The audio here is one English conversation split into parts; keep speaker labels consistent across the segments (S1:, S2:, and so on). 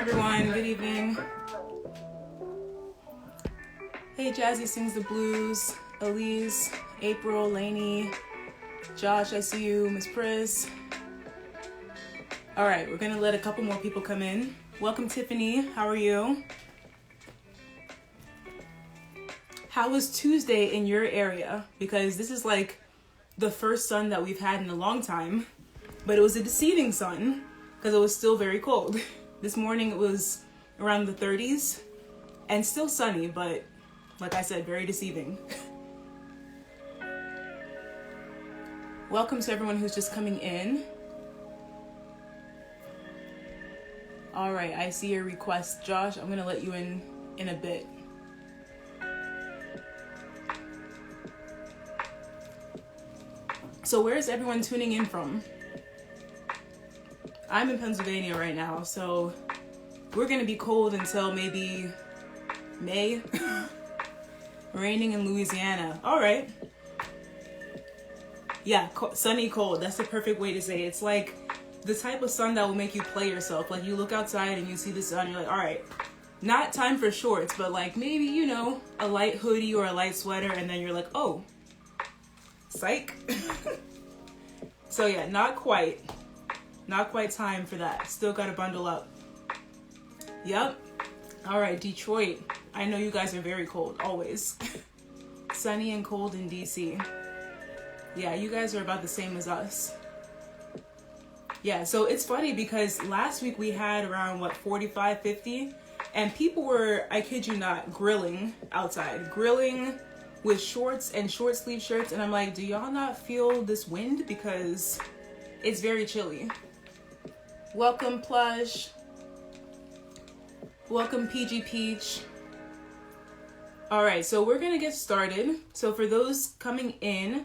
S1: everyone. Good evening. Hey, Jazzy Sings the Blues, Elise, April, Lainey, Josh, I see you, Miss Pris. All right, we're going to let a couple more people come in. Welcome, Tiffany. How are you? How was Tuesday in your area? Because this is like the first sun that we've had in a long time, but it was a deceiving sun because it was still very cold. This morning it was around the 30s and still sunny, but like I said, very deceiving. Welcome to everyone who's just coming in. All right, I see your request, Josh. I'm gonna let you in a bit. So where is everyone tuning in from? I'm in Pennsylvania right now, so we're gonna be cold until maybe May. Raining in Louisiana. All right. Yeah, sunny, cold. That's the perfect way to say it. It's like the type of sun that will make you play yourself. Like you look outside and you see the sun, you're like, all right, not time for shorts, but like maybe, you know, a light hoodie or a light sweater, and then you're like, oh, psych. So yeah, not quite time for that. Still gotta bundle up. Yep. All right, Detroit. I know you guys are very cold, always. Sunny and cold in DC. Yeah, you guys are about the same as us. Yeah, so it's funny because last week we had around 45, 50, and people were, I kid you not, grilling outside. Grilling with shorts and short sleeve shirts, and I'm like, do y'all not feel this wind? Because it's very chilly. Welcome, Plush. Welcome, PG Peach. All right, so we're gonna get started. So for those coming in,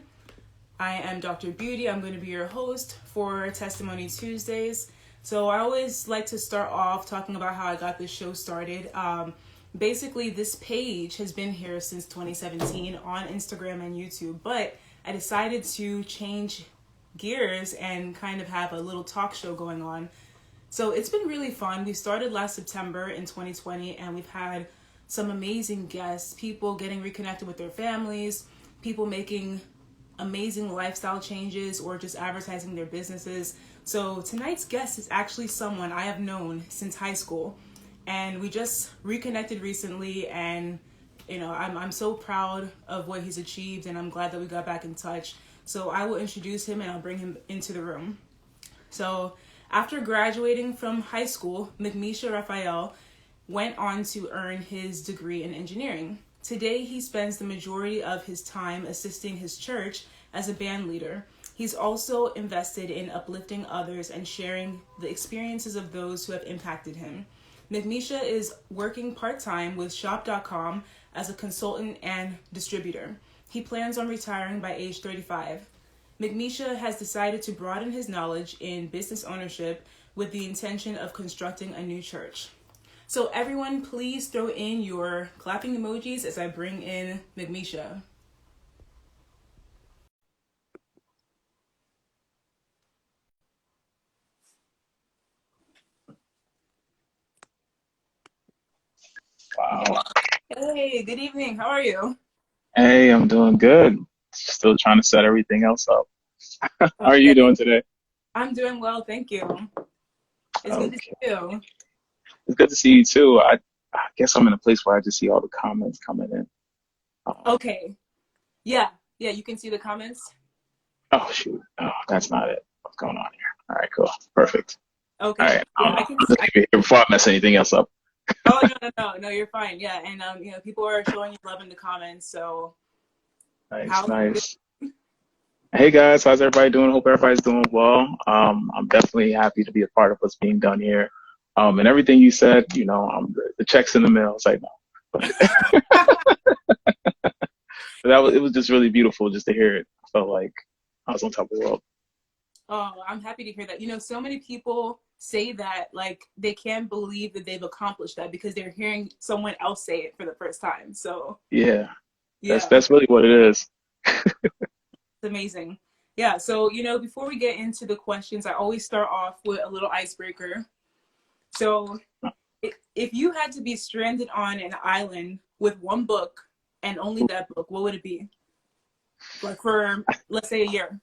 S1: I am Dr. Beauty. I'm gonna be your host for Testimony Tuesdays. So I always like to start off talking about how I got this show started. Basically, this page has been here since 2017 on Instagram and YouTube, but I decided to change gears and kind of have a little talk show going on. So it's been really fun. We started last September in 2020, and we've had some amazing guests, people getting reconnected with their families, people making amazing lifestyle changes or just advertising their businesses. So tonight's guest is actually someone I have known since high school. And we just reconnected recently, and you know, I'm so proud of what he's achieved, and I'm glad that we got back in touch. So I will introduce him and I'll bring him into the room. So after graduating from high school, Mcmishah Raphael went on to earn his degree in engineering. Today, he spends the majority of his time assisting his church as a band leader. He's also invested in uplifting others and sharing the experiences of those who have impacted him. Mcmishah is working part-time with shop.com as a consultant and distributor. He plans on retiring by age 35. Mcmishah has decided to broaden his knowledge in business ownership with the intention of constructing a new church. So everyone, please throw in your clapping emojis as I bring in Mcmishah.
S2: Wow.
S1: Hey, good evening. How are you?
S2: Hey, I'm doing good. Still trying to set everything else up. How are you
S1: Okay.
S2: doing today?
S1: I'm doing well, thank you. It's good to
S2: Okay.
S1: see you.
S2: It's good to see you too. I guess I'm in a place where I just see all the comments coming in.
S1: Okay. Yeah, you can see the comments.
S2: Oh, shoot. Oh, that's not it. What's going on here? All right, cool. Perfect. All
S1: Okay.
S2: right.
S1: Yeah,
S2: I'm just leave it here before I mess anything else up.
S1: oh, no, you're fine. Yeah, and you know, people are showing you love in the comments, so
S2: Nice,
S1: how's it?
S2: nice. Hey guys, how's everybody doing? Hope everybody's doing well. I'm definitely happy to be a part of what's being done here. And everything you said, you know, the checks in the mail. It's like, no. It was just really beautiful just to hear it. I felt like I was on top of the world.
S1: Oh, I'm happy to hear that. You know, so many people say that like they can't believe that they've accomplished that because they're hearing someone else say it for the first time. So
S2: Yeah,
S1: yeah,
S2: that's really what it is.
S1: it's amazing. Yeah, so you know, before we get into the questions, I always start off with a little icebreaker. So if you had to be stranded on an island with one book and only that book, what would it be? Like for, let's say, a year.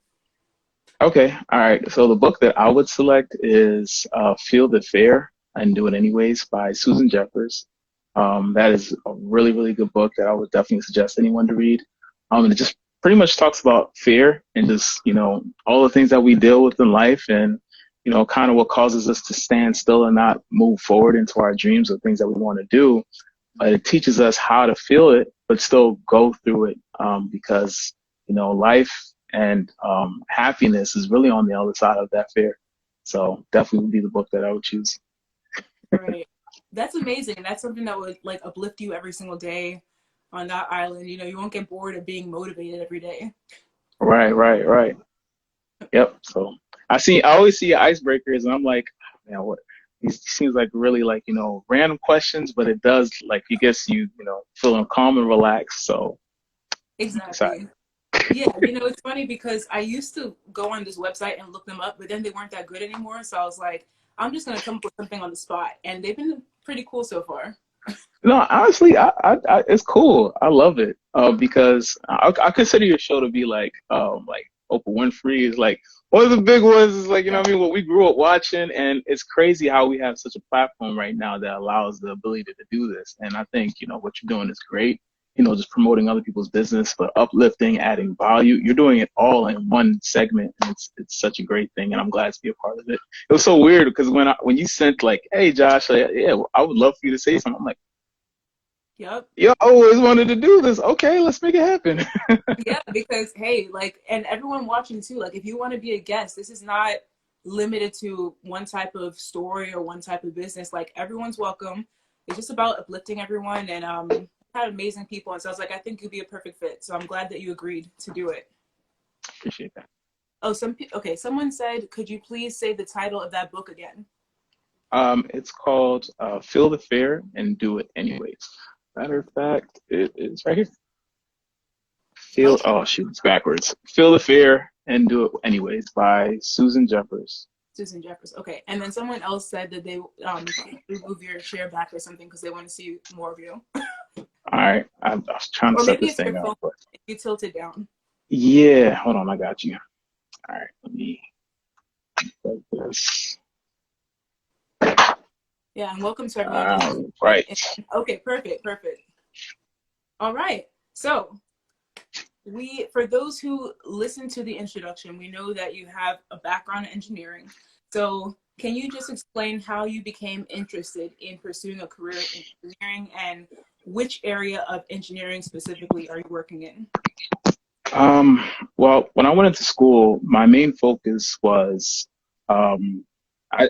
S2: Okay, all right. So the book that I would select is Feel the Fear and Do It Anyways by Susan Jeffers. That is a really, really good book that I would definitely suggest anyone to read. And it just pretty much talks about fear and just, all the things that we deal with in life and, kind of what causes us to stand still and not move forward into our dreams or things that we want to do. But it teaches us how to feel it, but still go through it because, life and happiness is really on the other side of that fear. So definitely would be the book that I would choose.
S1: Right. That's amazing. That's something that would like uplift you every single day on that island. You won't get bored of being motivated every day.
S2: Right. Yep. So I always see icebreakers and I'm like, man, what? These seems like really like, random questions, but it does like it gets you, feeling calm and relaxed. So
S1: Exactly. Yeah, it's funny because I used to go on this website and look them up, but then they weren't that good anymore. So I was like, I'm just gonna come up with something on the spot, and they've been pretty cool so far.
S2: No, honestly, it's cool. I love it because I consider your show to be like Oprah Winfrey is like one of the big ones. Is like what I mean, what we grew up watching, and it's crazy how we have such a platform right now that allows the ability to do this. And I think what you're doing is great. Just promoting other people's business, but uplifting, adding value. You're doing it all in one segment, and it's such a great thing. And I'm glad to be a part of it. It was so weird because when you sent like, hey Josh, yeah, I would love for you to say something. I'm like.
S1: Yep.
S2: You always wanted to do this. Okay, let's make it happen.
S1: Yeah, because hey, like, and everyone watching too, like, if you want to be a guest, this is not limited to one type of story or one type of business. Like, everyone's welcome. It's just about uplifting everyone and have amazing people. And so I was like, I think you'd be a perfect fit. So I'm glad that you agreed to do it.
S2: Appreciate that.
S1: Oh, okay. Someone said, could you please say the title of that book again?
S2: It's called Feel the Fear and Do It Anyways. Matter of fact, it is right here.
S1: Okay.
S2: Oh shoot, it's backwards. Feel the Fear and Do It Anyways by Susan Jeffers.
S1: Susan Jeffers. Okay. And then someone else said that they remove your share back or something because they want to see more of you.
S2: All right, I was trying to
S1: Or
S2: set
S1: maybe
S2: this
S1: it's your
S2: thing
S1: phone
S2: up. But...
S1: if you tilt it down.
S2: Yeah, hold on, I got you. All right, let me like this.
S1: Yeah, and welcome to everyone.
S2: Right.
S1: Okay, perfect. All right. So for those who listen to the introduction, we know that you have a background in engineering. So can you just explain how you became interested in pursuing a career in engineering and which area of engineering specifically are you working in?
S2: Well, when I went into school, my main focus was I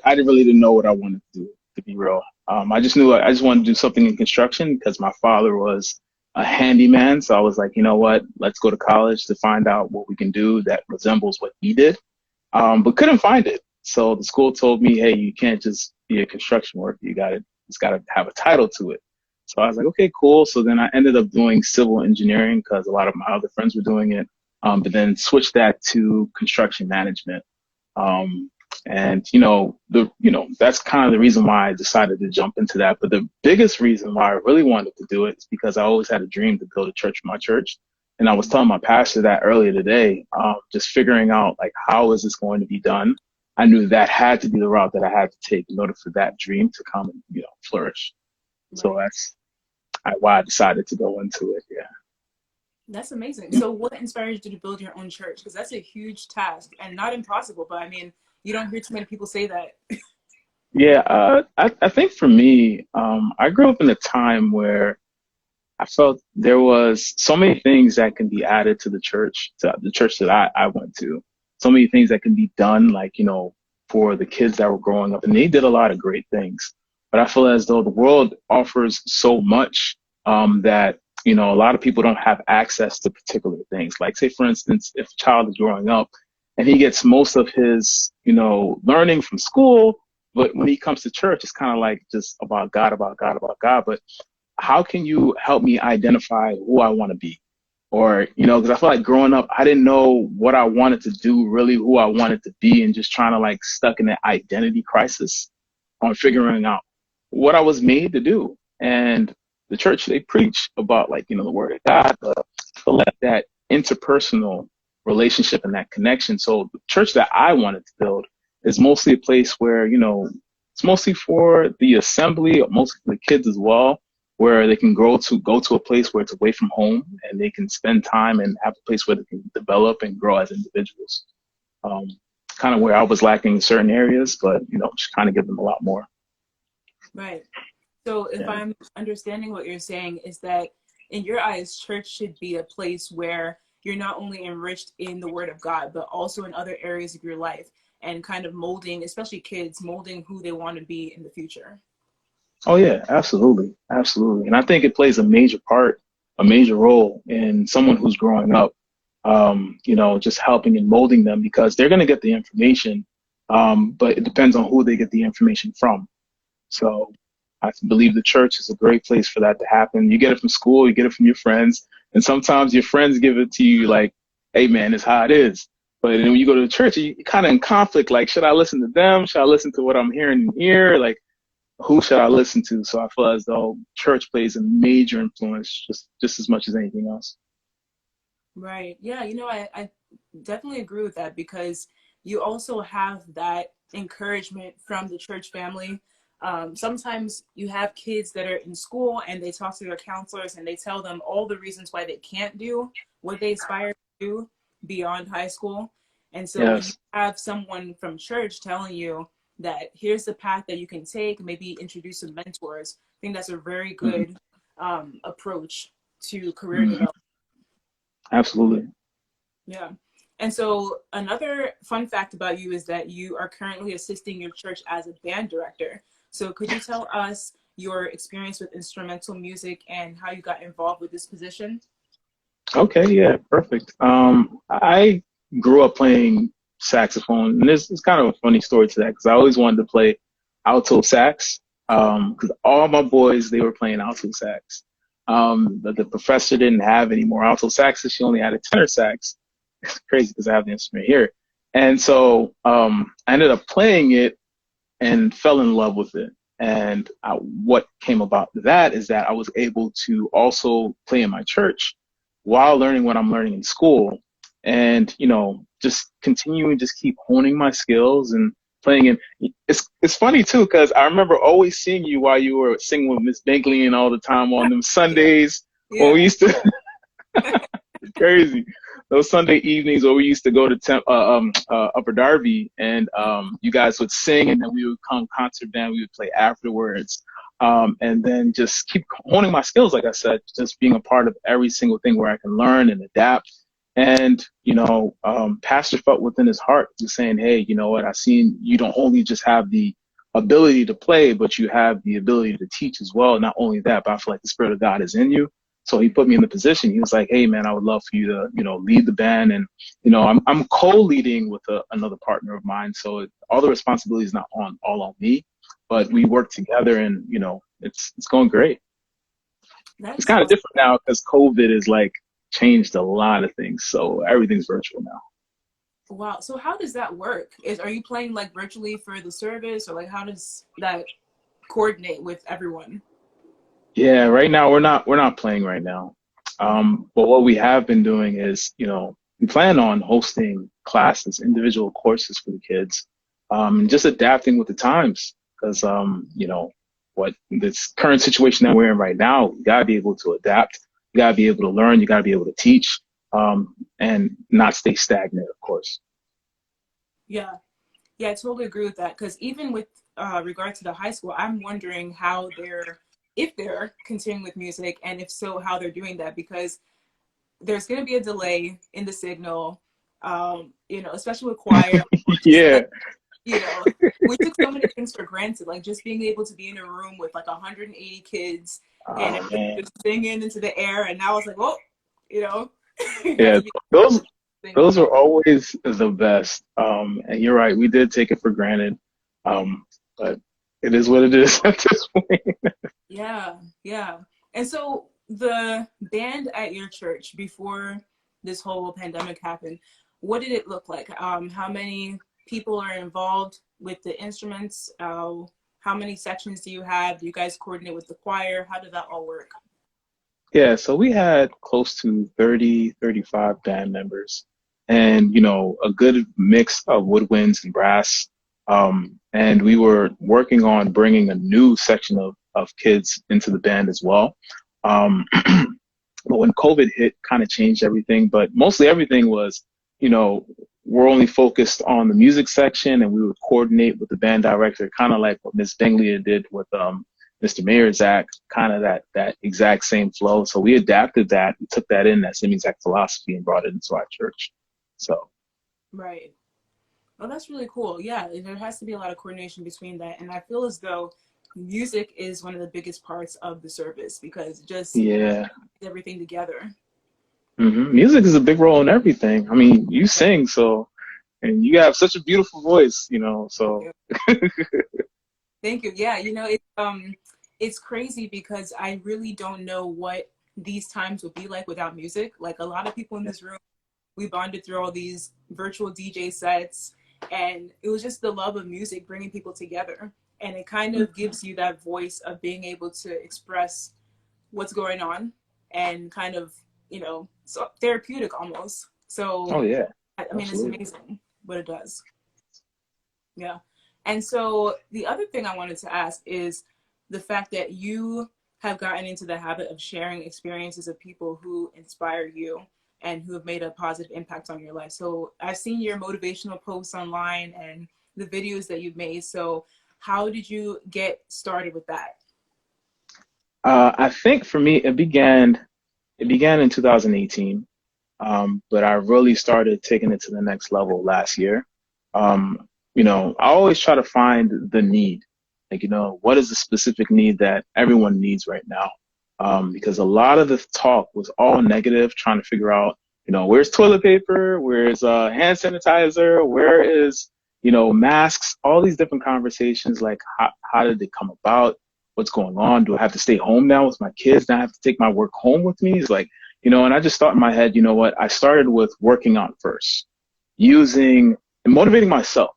S2: didn't know what I wanted to do, to be real. I just knew I just wanted to do something in construction because my father was a handyman. So I was like, you know what, let's go to college to find out what we can do that resembles what he did, but couldn't find it. So the school told me, hey, you can't just be a construction worker. It's got to have a title to it. So I was like, okay, cool. So then I ended up doing civil engineering because a lot of my other friends were doing it, but then switched that to construction management. And that's kind of the reason why I decided to jump into that. But the biggest reason why I really wanted to do it is because I always had a dream to build a church for my church. And I was telling my pastor that earlier today, just figuring out like, how is this going to be done? I knew that had to be the route that I had to take in order for that dream to come and, flourish. Right. So that's why I decided to go into it. Yeah.
S1: That's amazing. So what inspires you to build your own church? Because that's a huge task and not impossible, but I mean, you don't hear too many people say that.
S2: Yeah, I think for me, I grew up in a time where I felt there was so many things that can be added to the church that I went to. So many things that can be done, like, for the kids that were growing up. And they did a lot of great things. But I feel as though the world offers so much that, a lot of people don't have access to particular things. Like, say, for instance, if a child is growing up and he gets most of his, learning from school, but when he comes to church, it's kind of like just about God. But how can you help me identify who I want to be? Or, because I feel like growing up, I didn't know what I wanted to do, really who I wanted to be, and just trying to like stuck in that identity crisis on figuring out what I was made to do. And the church, they preach about like, the word of God, that interpersonal relationship and that connection. So the church that I wanted to build is mostly a place where, it's mostly for the assembly, mostly for the kids as well, where they can go to a place where it's away from home and they can spend time and have a place where they can develop and grow as individuals. Um, Kind of where I was lacking in certain areas, but, just kind of give them a lot more.
S1: Right. So if
S2: Yeah.
S1: I'm understanding what you're saying is that in your eyes, church should be a place where you're not only enriched in the word of God, but also in other areas of your life and kind of molding, especially kids, molding who they want to be in the future.
S2: Oh yeah, absolutely. Absolutely. And I think it plays a major role in someone who's growing up, just helping and molding them because they're going to get the information. But it depends on who they get the information from. So I believe the church is a great place for that to happen. You get it from school, you get it from your friends, and sometimes your friends give it to you like, hey man, it's how it is. But then when you go to the church, you kind of in conflict, like, should I listen to them? Should I listen to what I'm hearing here? Like, who should I listen to? So I feel as though church plays a major influence just as much as anything else.
S1: Right. Yeah. I definitely agree with that because you also have that encouragement from the church family. Sometimes you have kids that are in school and they talk to their counselors and they tell them all the reasons why they can't do what they aspire to do beyond high school. And so when you
S2: Yes.
S1: have someone from church telling you that here's the path that you can take, maybe introduce some mentors, I think that's a very
S2: Hmm.
S1: good approach to career
S2: Hmm.
S1: development.
S2: Absolutely.
S1: Yeah. And so another fun fact about you is that you are currently assisting your church as a band director. So could you tell us your experience with instrumental music and how you got involved with this position?
S2: Okay, yeah, perfect. I grew up playing saxophone, and this is kind of a funny story to that because I always wanted to play alto sax. Because all my boys they were playing alto sax. But the professor didn't have any more alto saxes; she only had a tenor sax. It's crazy because I have the instrument here, and so I ended up playing it and fell in love with it. And what came about that is that I was able to also play in my church while learning what I'm learning in school. And, just continuing, just keep honing my skills and playing. And it's funny too, because I remember always seeing you while you were singing with Miss Binkley and all the time on them
S1: Yeah.
S2: Sundays when we
S1: Yeah.
S2: used to crazy. Those Sunday evenings where we used to go to Upper Darby and you guys would sing and then we would come concert band, we would play afterwards. And then just keep honing my skills, like I said, just being a part of every single thing where I can learn and adapt. And, Pastor felt within his heart just saying, hey, you know what, I've seen you don't only just have the ability to play, but you have the ability to teach as well. Not only that, but I feel like the Spirit of God is in you. So he put me in the position. He was like, "Hey, man, I would love for you to, lead the band." And I'm co-leading with another partner of mine. So all the responsibility is not all on me, but we work together, and it's going great. It's
S1: That's
S2: kind of
S1: awesome.
S2: different now because COVID has like changed a lot of things. So everything's virtual now.
S1: Wow. So how does that work? Are you playing like virtually for the service or like how does that coordinate with everyone?
S2: Yeah, right now we're not playing right now.
S1: Okay.
S2: But what we have been doing is, we plan on hosting classes, individual courses for the kids, and just adapting with the times. Because, what this current situation that we're in right now, you gotta be able to adapt. You gotta be able to learn. You gotta be able to teach, and not stay stagnant, of course.
S1: Yeah. Yeah, I totally agree with that. Because even with regard to the high school, I'm wondering how if they're continuing with music, and if so, how they're doing that. Because there's going to be a delay in the signal, especially with choir, or just
S2: Yeah.
S1: like, we took so many things for granted, like just being able to be in a room with like 180 kids and
S2: Oh
S1: everybody
S2: man.
S1: just singing into the air. And now it's like, oh, you know, you have
S2: Yeah.
S1: to be
S2: Those
S1: thing
S2: Those
S1: going
S2: are
S1: on.
S2: always the best. And you're right, we did take it for granted. But it is what it is at this point.
S1: Yeah, yeah. And so the band at your church before this whole pandemic happened, what did it look like? How many people are involved with the instruments? How many sections do you have? Do you guys coordinate with the choir? How did that all work?
S2: Yeah, so we had close to 30, 35 band members and, a good mix of woodwinds and brass. And we were working on bringing a new section of kids into the band as well. Um, but when COVID hit, kind of changed everything, but mostly everything was, you know, we're only focused on the music section and we would coordinate with the band director, kind of like what Ms. Benglia did with Mr. Mayor Zach, kind of that exact same flow. So we adapted that, we took that same exact philosophy and brought it into our church. So
S1: Right. Oh, that's really cool. Yeah, there has to be a lot of coordination between that. And I feel as though music is one of the biggest parts of the service because it just
S2: yeah,
S1: everything together.
S2: music is a big role in everything. I mean, you sing, so and you have such a beautiful voice, so.
S1: Thank you. Yeah, it's crazy because I really don't know what these times would be like without music. Like a lot of people in this room, we bonded through all these virtual DJ sets, and it was just the love of music bringing people together. And it kind of gives you that voice of being able to express what's going on and kind of, so therapeutic almost. So,
S2: Oh yeah,
S1: I mean, it's
S2: absolutely.
S1: amazing what it does. Yeah. And so the other thing I wanted to ask is the fact that you have gotten into the habit of sharing experiences of people who inspire you and who have made a positive impact on your life. So I've seen your motivational posts online and the videos that you've made. So how did you get started with that?
S2: I think for me, it began in 2018, but I really started taking it to the next level last year. I always try to find the need, like, what is the specific need that everyone needs right now? Because a lot of the talk was all negative, trying to figure out, where's toilet paper, where's hand sanitizer, where is, masks, all these different conversations, like how did they come about? What's going on? Do I have to stay home now with my kids? Now I have to take my work home with me? It's like, and I just thought in my head, you know what? I started with working out first, using and motivating myself,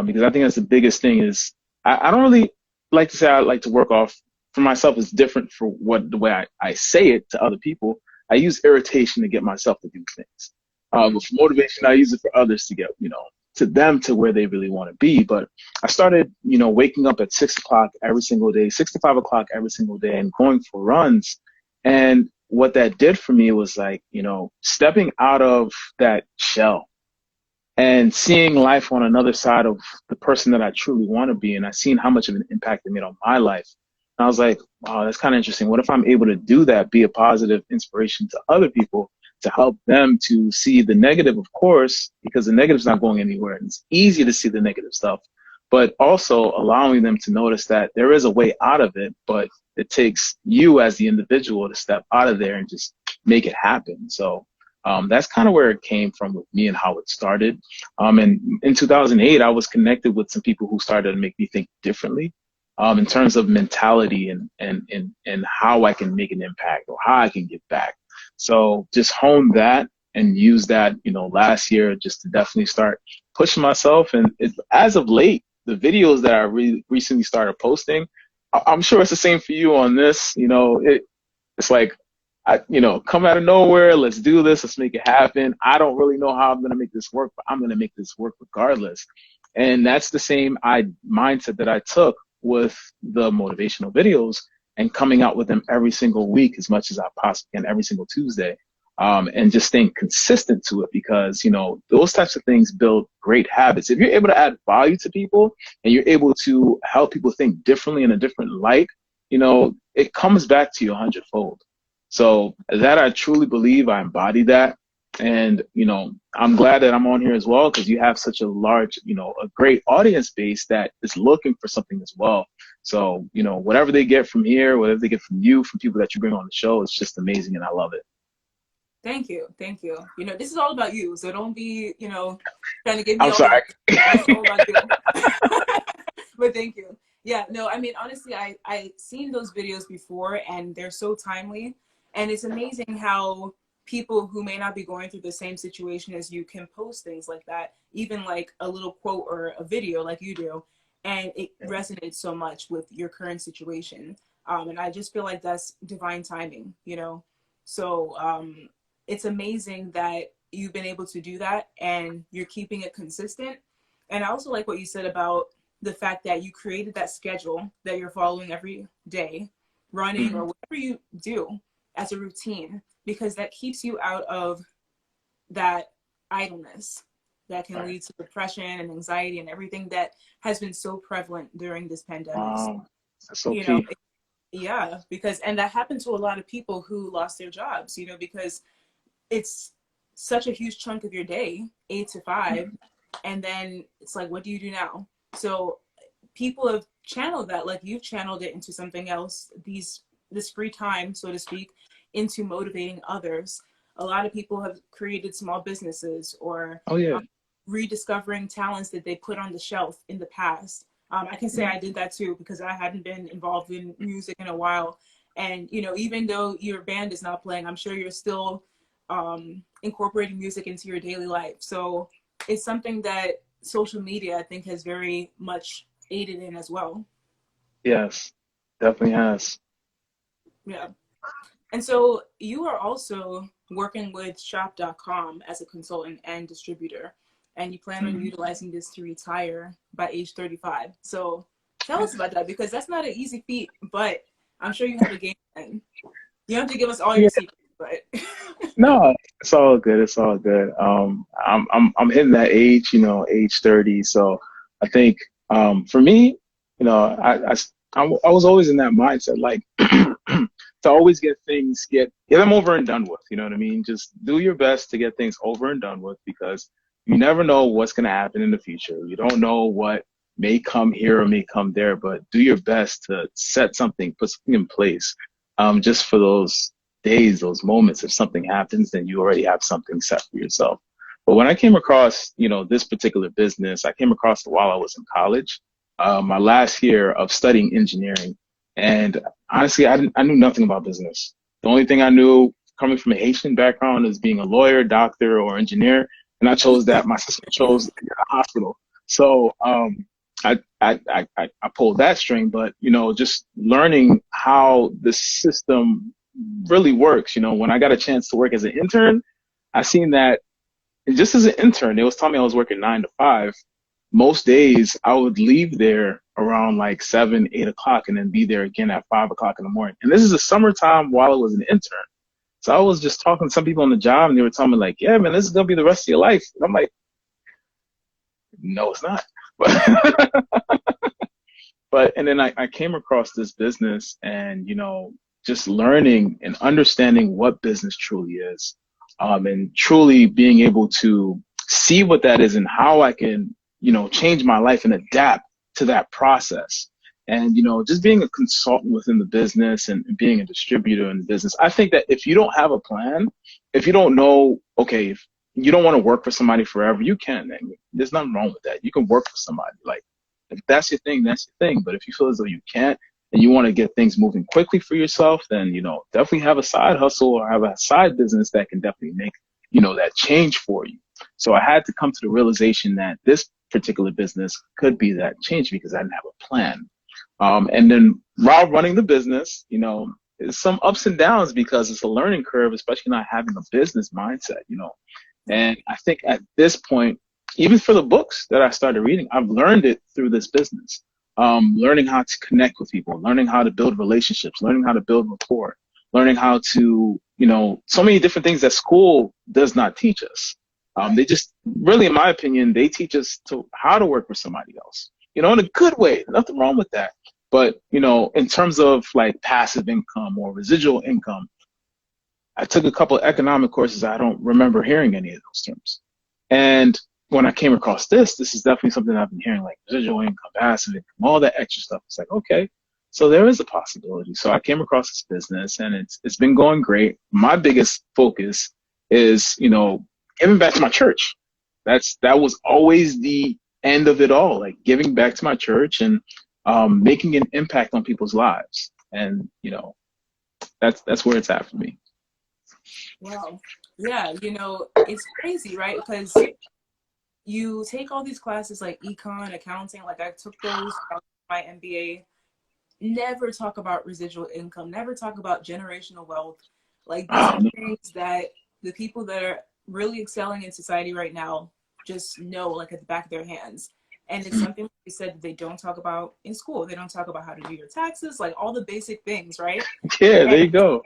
S2: because I think that's the biggest thing is I don't really like to say I like to work off for myself is different for the way I say it to other people. I use irritation to get myself to do things. But for motivation, I use it for others to get, to them to where they really want to be. But I started, waking up at 6 o'clock every single day, 6 to 5 o'clock every single day and going for runs. And what that did for me was like, stepping out of that shell and seeing life on another side of the person that I truly want to be. And I've seen how much of an impact it made on my life. And I was like, wow, that's kind of interesting. What if I'm able to do that, be a positive inspiration to other people to help them to see the negative, of course, because the negative's not going anywhere. And it's easy to see the negative stuff, but also allowing them to notice that there is a way out of it, but it takes you as the individual to step out of there and just make it happen. So that's kind of where it came from with me and how it started. And in 2008, I was connected with some people who started to make me think differently, in terms of mentality and how I can make an impact or how I can give back. So just hone that and use that, last year just to definitely start pushing myself. And as of late, the videos that I recently started posting, I'm sure it's the same for you on this. It's like, come out of nowhere. Let's do this. Let's make it happen. I don't really know how I'm going to make this work, but I'm going to make this work regardless. And that's the same mindset that I took with the motivational videos and coming out with them every single week as much as I possibly can, every single Tuesday. And just staying consistent to it because, those types of things build great habits. If you're able to add value to people and you're able to help people think differently in a different light, it comes back to you 100-fold. So that I truly believe I embody that. And, I'm glad that I'm on here as well because you have such a large, a great audience base that is looking for something as well. So, whatever they get from here, whatever they get from you, from people that you bring on the show, it's just amazing and I love it.
S1: Thank you. Thank you. This is all about you. So don't be, trying to give me
S2: I'm
S1: all
S2: sorry.
S1: It's all about you. But thank you. Yeah, no, I mean, honestly, I seen those videos before and they're so timely. And it's amazing how people who may not be going through the same situation as you can post things like that, even like a little quote or a video like you do. and it resonates so much with your current situation. And I just feel like that's divine timing, you know? So it's amazing that you've been able to do that and you're keeping it consistent. And I also like what you said about the fact that you created that schedule that you're following every day, running or whatever you do as a routine, because that keeps you out of that idleness that can lead to depression and anxiety and everything that has been so prevalent during this pandemic.
S2: Wow, that's so
S1: You know,
S2: key.
S1: yeah, because, and that happened to a lot of people who lost their jobs, you know, because it's such a huge chunk of your day, 8 to 5, and then it's like, what do you do now? So people have channeled that, like you've channeled it into something else, this free time, so to speak, into motivating others. A lot of people have created small businesses or
S2: Oh yeah.
S1: rediscovering talents that they put on the shelf in the past. I can say I did that too because I hadn't been involved in music in a while. And, you know, even though your band is not playing, I'm sure you're still incorporating music into your daily life. So it's something that social media, I think, has very much aided in as well.
S2: Yes, definitely has.
S1: Yeah. And so you are also working with shop.com as a consultant and distributor, and you plan on
S2: Mhm.
S1: utilizing this to retire by age 35. So tell us about that because that's not an easy feat, but I'm sure you have a game plan. You don't have to give us all your
S2: Yeah,
S1: secrets, but
S2: no, it's all good. It's all good. I'm hitting that age, age 30. So I think, for me, I was always in that mindset, like to always get them over and done with. You know what I mean? Just do your best to get things over and done with because you never know what's going to happen in the future. You don't know what may come here or may come there, but do your best to put something in place, just for those days, those moments. If something happens, then you already have something set for yourself. But when I came across, this particular business, I came across it while I was in college, my last year of studying engineering. And honestly, I knew nothing about business. The only thing I knew coming from a Haitian background is being a lawyer, doctor, or engineer. And I chose that. My sister chose a hospital. So, I pulled that string, but just learning how the system really works. When I got a chance to work as an intern, I seen that just as an intern, they was telling me I was working 9 to 5. Most days I would leave there around like 7, 8 o'clock and then be there again at 5 o'clock in the morning. And this is the summertime while I was an intern. So I was just talking to some people on the job and they were telling me like, yeah, man, this is going to be the rest of your life. And I'm like, no, it's not. And then I came across this business and, just learning and understanding what business truly is, and truly being able to see what that is and how I can, change my life and adapt to that process. And, just being a consultant within the business and being a distributor in the business, I think that if you don't have a plan, if you don't know, okay, if you don't want to work for somebody forever, you can. And there's nothing wrong with that. You can work for somebody. Like, if that's your thing, that's your thing. But if you feel as though you can't and you want to get things moving quickly for yourself, then, definitely have a side hustle or have a side business that can definitely make, that change for you. So I had to come to the realization that this particular business could be that change because I didn't have a plan. And then while running the business, there's some ups and downs because it's a learning curve, especially not having a business mindset. And I think at this point, even for the books that I started reading, I've learned it through this business. Learning how to connect with people, learning how to build relationships, learning how to build rapport, learning how to, so many different things that school does not teach us. They just really, in my opinion, they teach us to how to work with somebody else, in a good way. Nothing wrong with that. But, in terms of like passive income or residual income, I took a couple of economic courses. I don't remember hearing any of those terms. And when I came across this is definitely something I've been hearing, like residual income, passive income, all that extra stuff. It's like, okay, so there is a possibility. So I came across this business and it's been going great. My biggest focus is, giving back to my church. That was always the end of it all, like giving back to my church and making an impact on people's lives. And, that's where it's at for me.
S1: wow. Yeah, it's crazy, right? Because you take all these classes like econ, accounting, like I took those my MBA, never talk about residual income, never talk about generational wealth. Like these are things that the people that are really excelling in society right now just know like at the back of their hands. And it's something like you said that they don't talk about in school. They don't talk about how to do your taxes, like all the basic things, right?
S2: Yeah, there you go.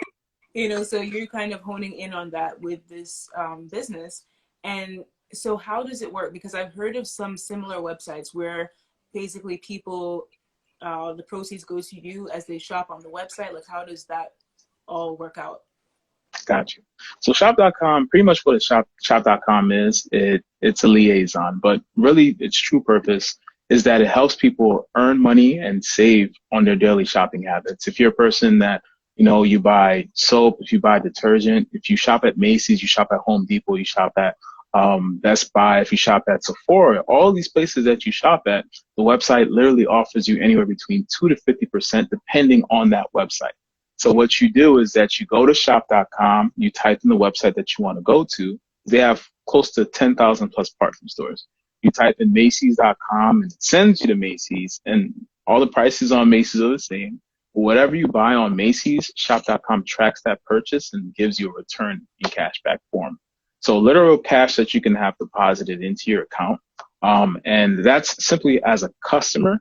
S1: You know, so you're kind of honing in on that with this business. And so how does it work? Because I've heard of some similar websites where basically people, the proceeds go to you as they shop on the website. Like, how does that all work out?
S2: Got you. So shop.com, pretty much what a shop.com is, it's a liaison, but really its true purpose is that it helps people earn money and save on their daily shopping habits. If you're a person that, you buy soap, if you buy detergent, if you shop at Macy's, you shop at Home Depot, you shop at Best Buy, if you shop at Sephora, all these places that you shop at, the website literally offers you anywhere between 2 to 50% depending on that website. So what you do is that you go to shop.com, you type in the website that you want to go to. They have close to 10,000 plus partner stores. You type in Macy's.com and it sends you to Macy's, and all the prices on Macy's are the same. Whatever you buy on Macy's, shop.com tracks that purchase and gives you a return in cashback form. So literal cash that you can have deposited into your account. And that's simply as a customer.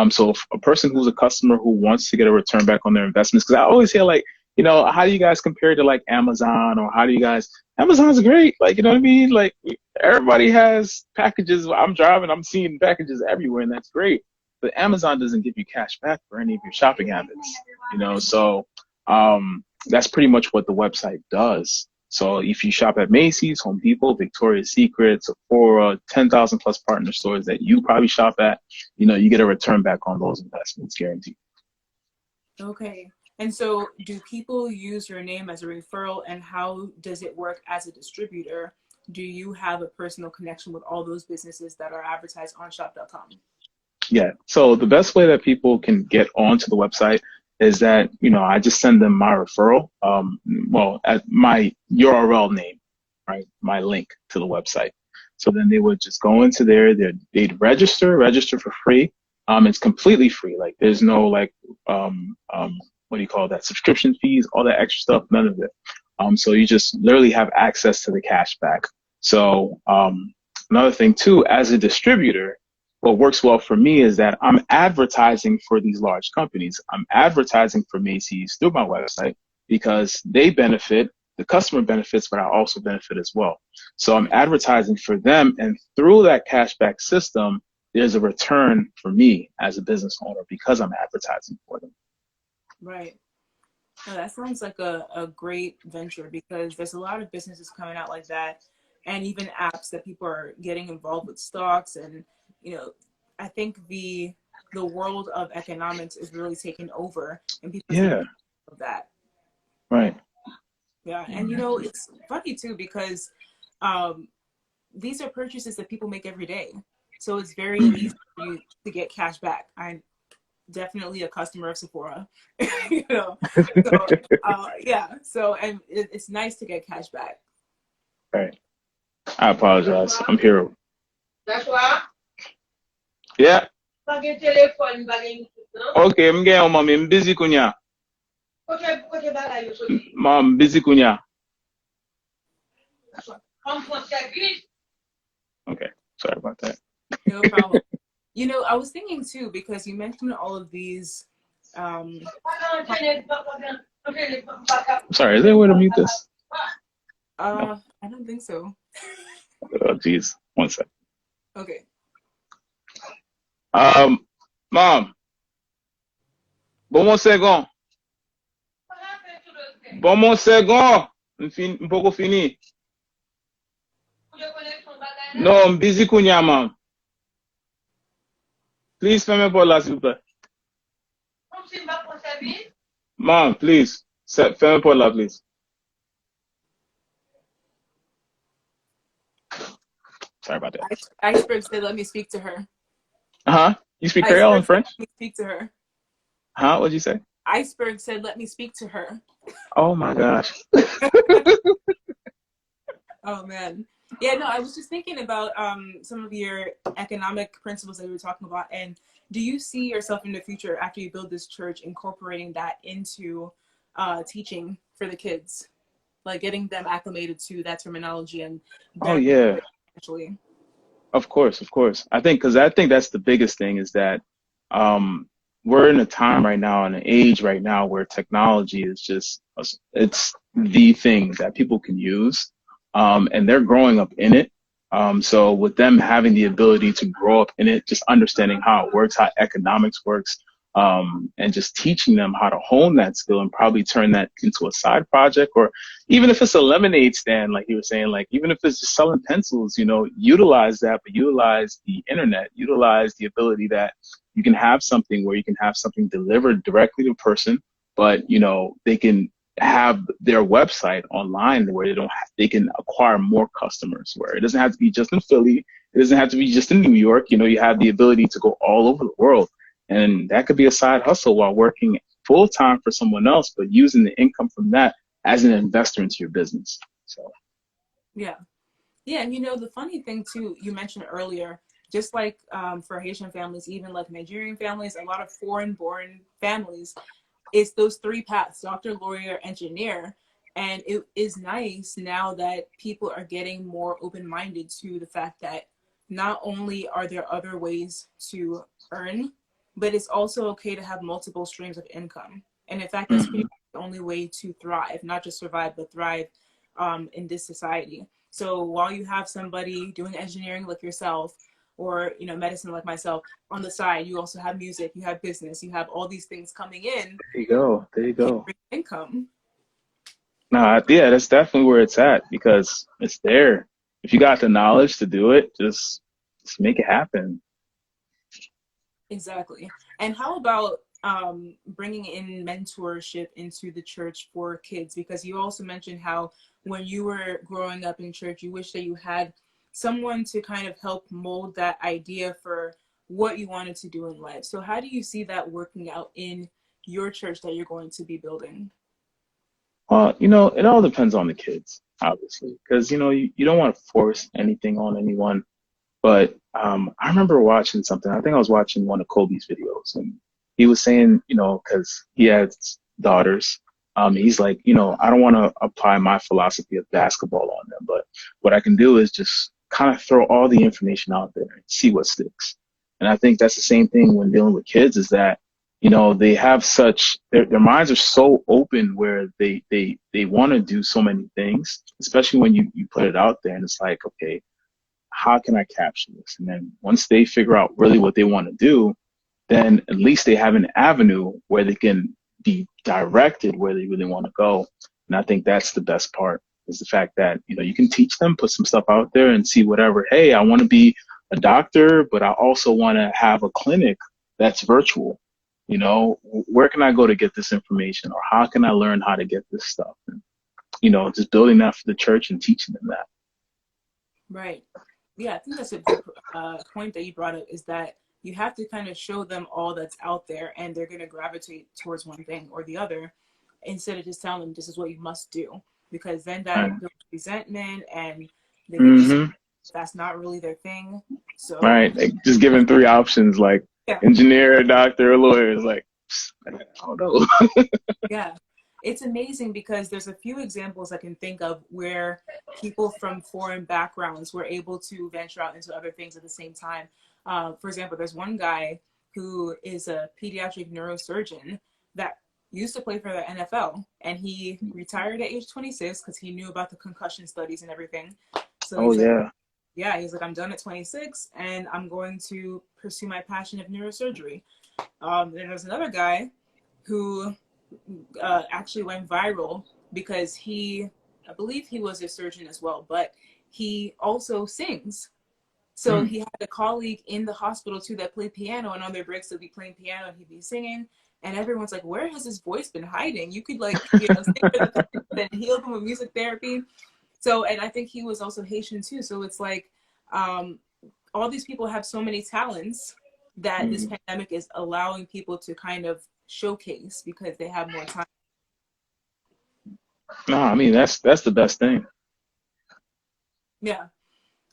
S2: So if a person who's a customer who wants to get a return back on their investments, because I always hear like, how do you guys compare to like Amazon, or how do you guys, Amazon's great. Like, you know what I mean? Like everybody has packages. I'm driving, I'm seeing packages everywhere, and that's great. But Amazon doesn't give you cash back for any of your shopping habits, so that's pretty much what the website does. So if you shop at Macy's, Home Depot, Victoria's Secret, Sephora, 10,000 plus partner stores that you probably shop at, you get a return back on those investments, guaranteed.
S1: Okay. And so do people use your name as a referral, and how does it work as a distributor? Do you have a personal connection with all those businesses that are advertised on shop.com?
S2: Yeah. So the best way that people can get onto the website is that, I just send them my referral, at my URL name, right? My link to the website. So then they would just go into there, they'd register for free. It's completely free. Like there's no like, what do you call that? Subscription fees, all that extra stuff, none of it. So you just literally have access to the cash back. So, another thing too, as a distributor, what works well for me is that I'm advertising for these large companies. I'm advertising for Macy's through my website because they benefit, the customer benefits, but I also benefit as well. So I'm advertising for them, and through that cashback system, there's a return for me as a business owner because I'm advertising for them.
S1: Right. Well, that sounds like a great venture, because there's a lot of businesses coming out like that, and even apps that people are getting involved with stocks. And I think the world of economics is really taking over, and people are of that.
S2: Right.
S1: Yeah. And it's funny too, because these are purchases that people make every day. So it's very easy for you to get cash back. I'm definitely a customer of Sephora, So, So, and it's nice to get cash back.
S2: Right. I apologize. I'm here. Yeah. Okay, I'm getting mom. I'm busy kunya. Mom, busy kunya. Okay, sorry about that.
S1: No problem. I was thinking too, because you mentioned all of these.
S2: Sorry, is there a way to mute this?
S1: No. I don't think so.
S2: Oh, geez. 1 second.
S1: Okay.
S2: Mom. Bon second. Bon second. Un poco fini. No, I'm busy kunya, mom. Please, fermez por là, s'il vous plaît. Mom, please. Fermez por là, please. Sorry about that.
S1: Iceberg said, let me speak to her.
S2: You speak Creole and French?
S1: Let me speak to her.
S2: What'd you say?
S1: Iceberg said, let me speak to her.
S2: Oh my gosh.
S1: Oh man. Yeah, no, I was just thinking about some of your economic principles that we were talking about. And do you see yourself in the future after you build this church incorporating that into teaching for the kids, like getting them acclimated to that terminology and
S2: Oh
S1: benefiting
S2: yeah.
S1: financially?
S2: Of course, of course. I think that's the biggest thing is that um, we're in a time right now, in an age right now where technology is just, it's the thing that people can use, and they're growing up in it. So with them having the ability to grow up in it, just understanding how it works, how economics works, and just teaching them how to hone that skill and probably turn that into a side project, or even if it's a lemonade stand, like you were saying, like even if it's just selling pencils, utilize that, but utilize the internet, utilize the ability that you can have something where you can have something delivered directly to a person, but they can have their website online where they can acquire more customers, where it doesn't have to be just in Philly, it doesn't have to be just in New York. You have the ability to go all over the world, and that could be a side hustle while working full time for someone else, but using the income from that as an investor into your business. So
S1: Yeah. Yeah, and the funny thing too, you mentioned earlier, just like for Haitian families, even like Nigerian families, a lot of foreign-born families, it's those three paths: doctor, lawyer, engineer. And it is nice now that people are getting more open-minded to the fact that not only are there other ways to earn, but it's also okay to have multiple streams of income. And in fact, that's pretty
S2: mhm.
S1: much the only way to thrive, not just survive, but thrive in this society. So while you have somebody doing engineering like yourself, or medicine like myself, on the side, you also have music, you have business, you have all these things coming in,
S2: There you go. There you go.
S1: bring income.
S2: No, yeah, that's definitely where it's at because it's there. If you got the knowledge to do it, just make it happen.
S1: Exactly. And how about bringing in mentorship into the church for kids? Because you also mentioned how when you were growing up in church, you wish that you had someone to kind of help mold that idea for what you wanted to do in life. So how do you see that working out in your church that you're going to be building?
S2: It all depends on the kids, obviously, because you don't want to force anything on anyone. But I remember watching something. I think I was watching one of Kobe's videos, and he was saying, because he has daughters, he's like, I don't want to apply my philosophy of basketball on them, but what I can do is just kind of throw all the information out there and see what sticks. And I think that's the same thing when dealing with kids is that, they have their minds are so open where they want to do so many things, especially when you put it out there and it's like, okay, how can I capture this? And then once they figure out really what they want to do, then at least they have an avenue where they can be directed where they really want to go. And I think that's the best part is the fact that, you can teach them, put some stuff out there and see whatever. Hey, I want to be a doctor, but I also want to have a clinic that's virtual. Where can I go to get this information, or how can I learn how to get this stuff? And, just building that for the church and teaching them that.
S1: Right. Yeah, I think that's a good point that you brought up, is that you have to kind of show them all that's out there and they're going to gravitate towards one thing or the other, instead of just telling them this is what you must do, because then
S2: Right.
S1: that builds resentment and they get
S2: hmm
S1: discouraged if that's not really their thing. So
S2: Right. Like just giving three options like
S1: yeah,
S2: engineer, doctor, or lawyer is like, I don't know.
S1: yeah. It's amazing because there's a few examples I can think of where people from foreign backgrounds were able to venture out into other things at the same time. For example, there's one guy who is a pediatric neurosurgeon that used to play for the NFL, and he retired at age 26 because he knew about the concussion studies and everything. So
S2: Oh
S1: he's like,
S2: yeah.
S1: yeah, he's like, I'm done at 26 and I'm going to pursue my passion of neurosurgery. Then there's another guy who actually went viral because I believe he was a surgeon as well, but he also sings. So
S2: Mm.
S1: he had a colleague in the hospital too that played piano, and on their breaks they'd be playing piano and he'd be singing. And everyone's like, where has his voice been hiding? You could sing for the patient and heal them with music therapy. So, and I think he was also Haitian too. So it's like, um, all these people have so many talents that this
S2: Mm.
S1: pandemic is allowing people to kind of showcase because they have more time.
S2: No, I mean that's the best thing.
S1: Yeah.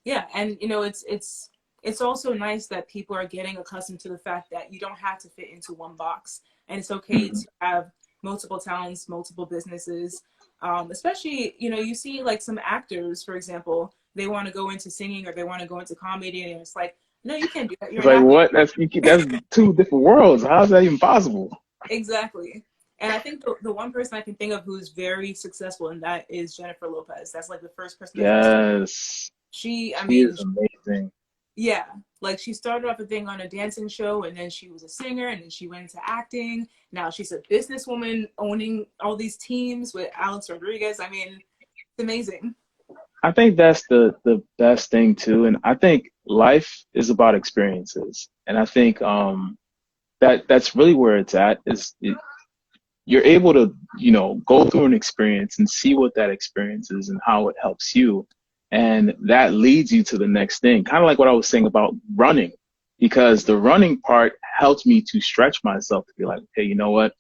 S1: Yeah, and you know, it's also nice that people are getting accustomed to the fact that you don't have to fit into one box, and it's okay
S2: Hmm.
S1: to have multiple talents, multiple businesses. Especially, you know, you see like some actors, for example, they want to go into singing or they want to go into comedy, and it's like, no, you can't do that. You're
S2: It's
S1: an
S2: like
S1: actor.
S2: what? That's two different worlds. How's that even possible?
S1: Exactly. And I think the one person I can think of who's very successful in that is Jennifer Lopez. That's like the first person that comes to mind.
S2: Yes,
S1: She, I
S2: she
S1: mean,
S2: is amazing.
S1: yeah, like she started off a thing on a dancing show, and then she was a singer, and then she went into acting. Now she's a businesswoman owning all these teams with Alex Rodriguez. I mean, it's amazing.
S2: I think that's the best thing too, and I think life is about experiences, and I think that's really where it's at. You're able to, go through an experience and see what that experience is and how it helps you. And that leads you to the next thing. Kind of like what I was saying about running, because the running part helped me to stretch myself to be like, okay, you know what?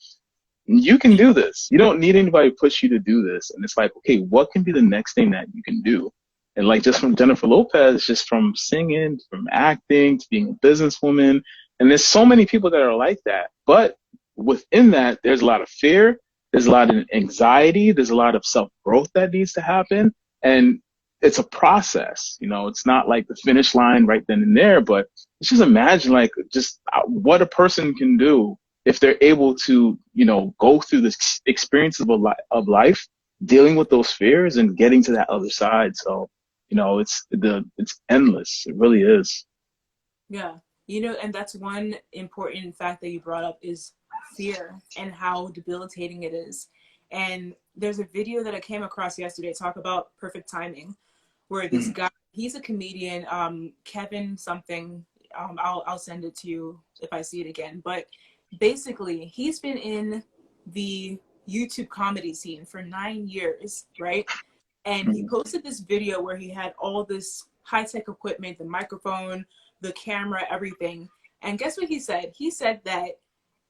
S2: You can do this. You don't need anybody to push you to do this. And it's like, okay, what can be the next thing that you can do? And like just from Jennifer Lopez, just from singing, from acting to being a businesswoman. And there's so many people that are like that. But within that, there's a lot of fear. There's a lot of anxiety. There's a lot of self growth that needs to happen. And it's a process. It's not like the finish line right then and there, but just imagine like just what a person can do if they're able to, go through the experiences of life, dealing with those fears and getting to that other side. So, it's endless. It really is.
S1: Yeah. You know, and that's one important fact that you brought up is fear and how debilitating it is. And there's a video that I came across yesterday talk about perfect timing, where this
S2: Mhm.
S1: guy, he's a comedian, Kevin something, I'll send it to you if I see it again. But basically, he's been in the YouTube comedy scene for 9 years, right? And he
S2: Mhm.
S1: posted this video where he had all this high-tech equipment, the microphone, the camera, everything. And guess what he said? He said that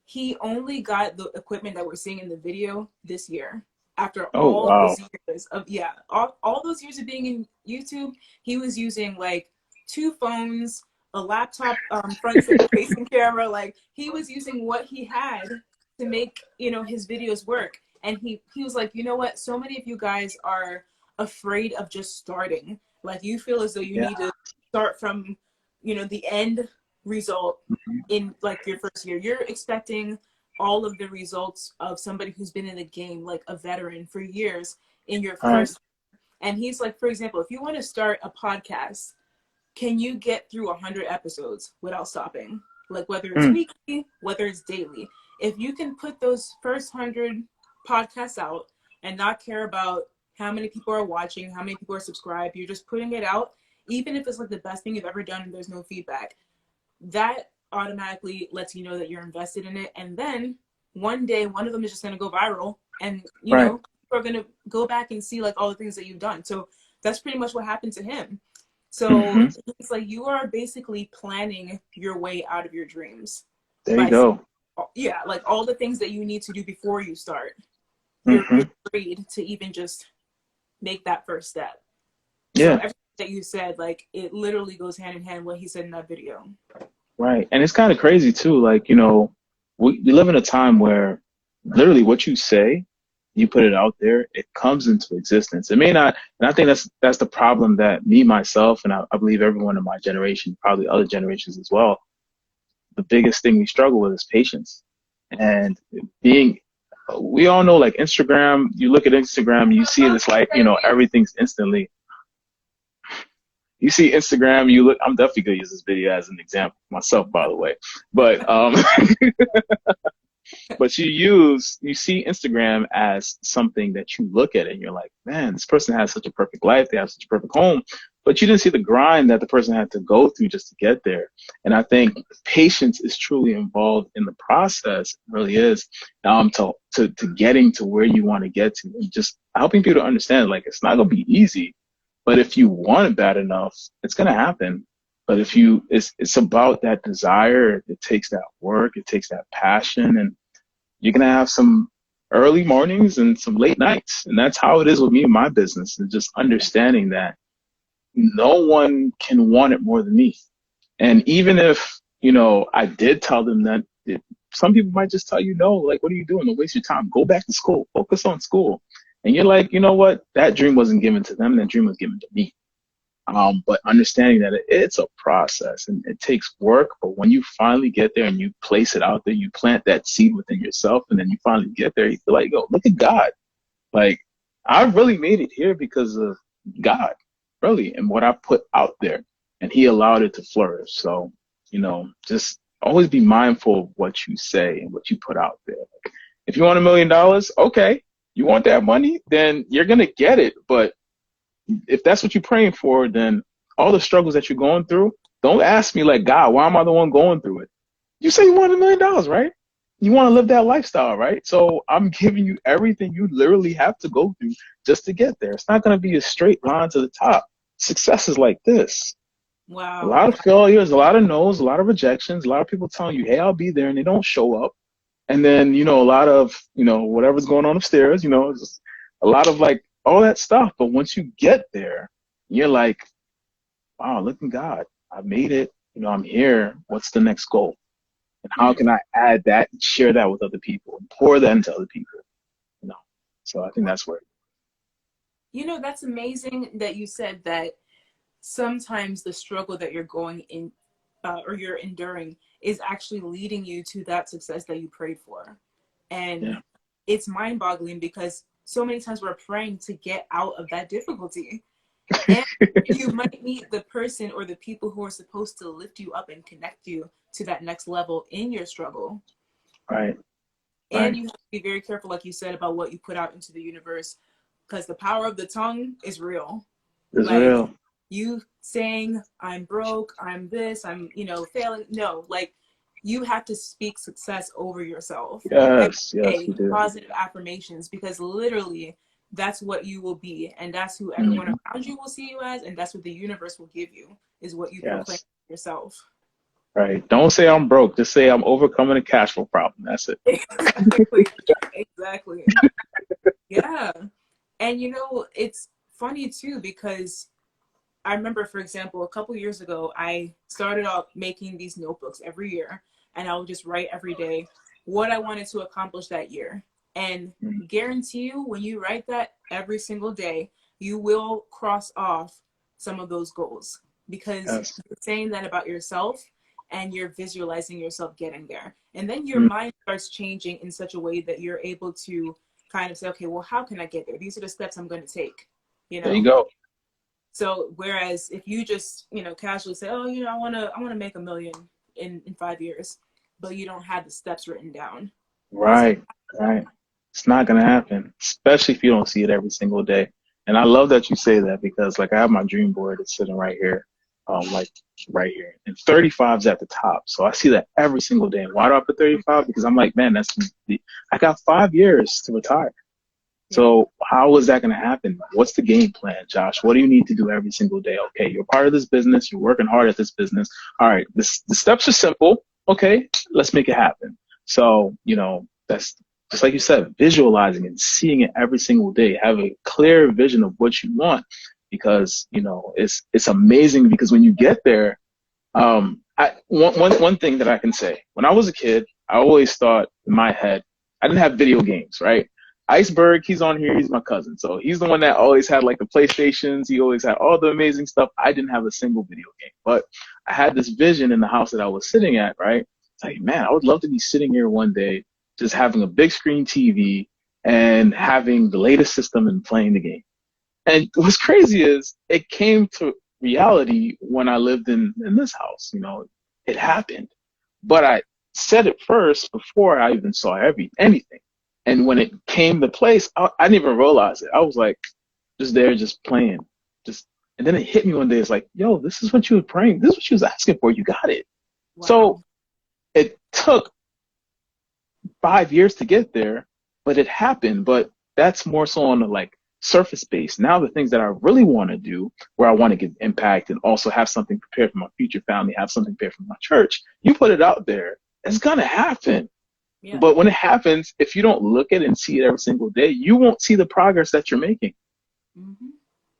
S1: he only got the equipment that we're seeing in the video this year. After
S2: Oh,
S1: all
S2: wow.
S1: those years of, yeah, all those years of being in YouTube, he was using like two phones, a laptop, front facing camera. Like he was using what he had to make, you know, his videos work. And he was like, you know what? So many of you guys are afraid of just starting. Like you feel as though you
S2: Yeah.
S1: need to start from, you know, the end result
S2: Mhm.
S1: in like your first year. You're expecting all of the results of somebody who's been in the game, like a veteran for years in your
S2: All right.
S1: first. And he's like, for example, if you want to start a podcast, can you get through 100 episodes without stopping? Like whether it's
S2: Mm.
S1: weekly, whether it's daily. If you can put those first 100 podcasts out and not care about how many people are watching, how many people are subscribed, you're just putting it out, even if it's like the best thing you've ever done and there's no feedback, that automatically lets you know that you're invested in it. And then one day, one of them is just going to go viral, and you
S2: Right.
S1: know, people are going to go back and see like all the things that you've done. So that's pretty much what happened to him. So
S2: Hmm.
S1: it's like you are basically planning your way out of your dreams
S2: There you
S1: by,
S2: go.
S1: yeah, like all the things that you need to do before you start. You're
S2: Hmm.
S1: afraid to even just make that first step. So
S2: Yeah.
S1: everything that you said, like it literally goes hand in hand with what he said in that video.
S2: Right. And it's kind of crazy too. Like, we live in a time where literally what you say, you put it out there, it comes into existence. It may not, and I think that's the problem that me, myself, and I believe everyone in my generation, probably other generations as well, the biggest thing we struggle with is patience. And being, we all know like Instagram, you look at Instagram, you see it's like, everything's instantly. You see Instagram, you look, I'm definitely gonna use this video as an example myself, by the way. But but you see Instagram as something that you look at and you're like, man, this person has such a perfect life, they have such a perfect home, but you didn't see the grind that the person had to go through just to get there. And I think patience is truly involved in the process. It really is. To getting to where you want to get to, and just helping people to understand like it's not gonna be easy, but if you want it bad enough, it's gonna happen. But if it's about that desire. It takes that work. It takes that passion, and you're gonna have some early mornings and some late nights, and that's how it is with me and my business. And just understanding that no one can want it more than me. And even if, I did tell them that, some people might just tell you, no, like, what are you doing? Don't waste your time. Go back to school. Focus on school. And you're like, you know what? That dream wasn't given to them. That dream was given to me. But understanding that it's a process and it takes work. But when you finally get there and you place it out there, you plant that seed within yourself, and then you finally get there, you feel like, yo, look at God. Like, I really made it here because of God, really, and what I put out there. And He allowed it to flourish. So, just always be mindful of what you say and what you put out there. Like, if you want $1 million, okay, you want that money, then you're going to get it. But if that's what you're praying for, then all the struggles that you're going through, don't ask me like, God, why am I the one going through it? You say you want $1 million, right? You want to live that lifestyle, right? So I'm giving you everything you literally have to go through just to get there. It's not going to be a straight line to the top. Success is like this.
S1: Wow.
S2: A lot of failures, a lot of no's, a lot of rejections, a lot of people telling you, hey, I'll be there, and they don't show up. And then, a lot of, whatever's going on upstairs, just a lot of like all that stuff. But once you get there, you're like, wow, look at God. I made it. I'm here. What's the next goal? And how can I add that and share that with other people and pour that into other people? So I think that's where.
S1: That's amazing that you said that sometimes the struggle that you're going in or you're enduring is actually leading you to that success that you prayed for. And it's mind-boggling because so many times we're praying to get out of that difficulty. And you might meet the person or the people who are supposed to lift you up and connect you to that next level in your struggle.
S2: Right.
S1: And you have to be very careful, like you said, about what you put out into the universe, because the power of the tongue is real.
S2: It's real.
S1: You saying, I'm broke, I'm this, I'm, failing. No, like, you have to speak success over yourself.
S2: Yes, you do.
S1: Positive affirmations, because literally that's what you will be. And that's who everyone around you will see you as. And that's what the universe will give you, is what you proclaim yourself. Right.
S2: Don't say I'm broke. Just say I'm overcoming a cash flow problem. That's it.
S1: Exactly. Yeah. And, it's funny, too, because I remember, for example, a couple years ago, I started out making these notebooks every year, and I would just write every day what I wanted to accomplish that year. And guarantee you, when you write that every single day, you will cross off some of those goals, because you're saying that about yourself and you're visualizing yourself getting there. And then your mind starts changing in such a way that you're able to kind of say, okay, well, how can I get there? These are the steps I'm going to take.
S2: There you go.
S1: So whereas if you just, casually say, oh, I want to make $1 million in 5 years, but you don't have the steps written down.
S2: Right. It's not going to happen, especially if you don't see it every single day. And I love that you say that, because like I have my dream board. It's sitting right here, like right here, and 35 is at the top. So I see that every single day. And why do I put 35? Because I'm like, man, I got 5 years to retire. So how is that going to happen? What's the game plan, Josh? What do you need to do every single day? Okay, you're part of this business. You're working hard at this business. All right, the steps are simple. Okay, let's make it happen. So, that's just like you said, visualizing and seeing it every single day. Have a clear vision of what you want, because, it's amazing, because when you get there, one thing that I can say, when I was a kid, I always thought in my head, I didn't have video games, right? Iceberg, he's on here. He's my cousin. So he's the one that always had like the PlayStations. He always had all the amazing stuff. I didn't have a single video game, but I had this vision in the house that I was sitting at, right? It's like, man, I would love to be sitting here one day, just having a big screen TV and having the latest system and playing the game. And what's crazy is it came to reality when I lived in this house. It happened, but I said it first before I even saw anything. And when it came to place, I didn't even realize it. I was like, just there, just playing. And then it hit me one day. It's like, yo, this is what you were praying. This is what you was asking for. You got it. Wow. So it took 5 years to get there, but it happened. But that's more so on the like surface base. Now the things that I really want to do, where I want to give impact and also have something prepared for my future family, have something prepared for my church, you put it out there, it's going to happen. Yeah. But when it happens, if you don't look at it and see it every single day, you won't see the progress that you're making.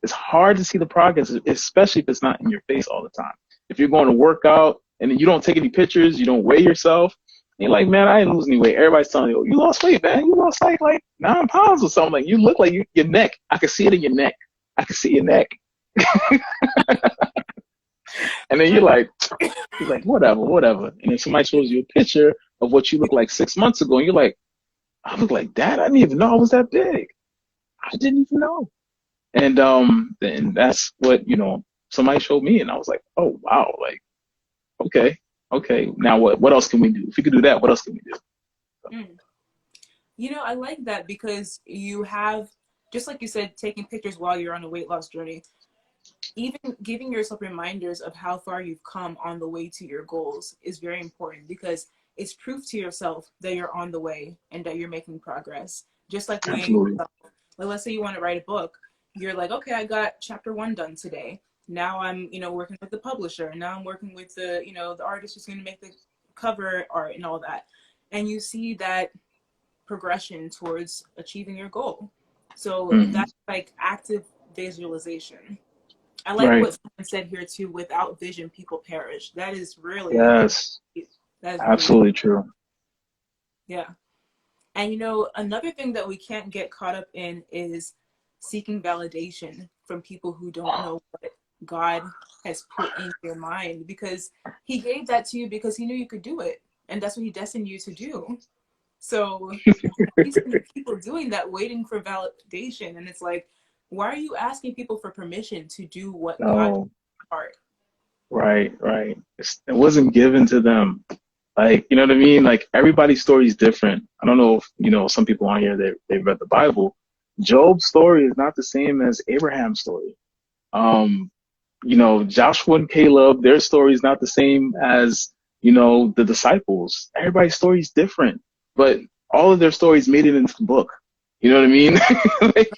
S2: it's hard to see the progress, especially if it's not in your face all the time. If you're going to work out and then you don't take any pictures, you don't weigh yourself, and you're like, man, I ain't losing any weight. Everybody's telling you, oh, you lost weight, man. You lost like 9 pounds or something. Like, you look like your neck. I can see it in your neck. I can see your neck. And then you're like, whatever. And then somebody shows you a picture of what you looked like 6 months ago, and you're like, I look like that? I didn't even know I was that big. I didn't even know. And that's what, somebody showed me, and I was like, oh wow, like, okay. Now what else can we do? If we could do that, what else can we do?
S1: I like that, because you have, just like you said, taking pictures while you're on a weight loss journey, even giving yourself reminders of how far you've come on the way to your goals is very important, because it's proof to yourself that you're on the way and that you're making progress. Just like weighing, like, let's say you want to write a book, you're like, okay, I got chapter 1 done today. Now I'm, working with the publisher. Now I'm working with the, the artist who's going to make the cover art and all that. And you see that progression towards achieving your goal. So that's like active visualization. I like what someone said here too, without vision, people perish. That is really,
S2: yes,
S1: that is
S2: absolutely
S1: really
S2: true.
S1: Yeah. And another thing that we can't get caught up in is seeking validation from people who don't know what God has put in your mind, because he gave that to you because he knew you could do it, and that's what he destined you to do. So he's people doing that, waiting for validation, and it's like, why are you asking people for permission to do what God heart?
S2: Right. It wasn't given to them. Like, you know what I mean? Like, everybody's story is different. I don't know if, some people on here, they've read the Bible. Job's story is not the same as Abraham's story. Joshua and Caleb, their story is not the same as, the disciples. Everybody's story is different, but all of their stories made it into the book. You know what I mean? Like,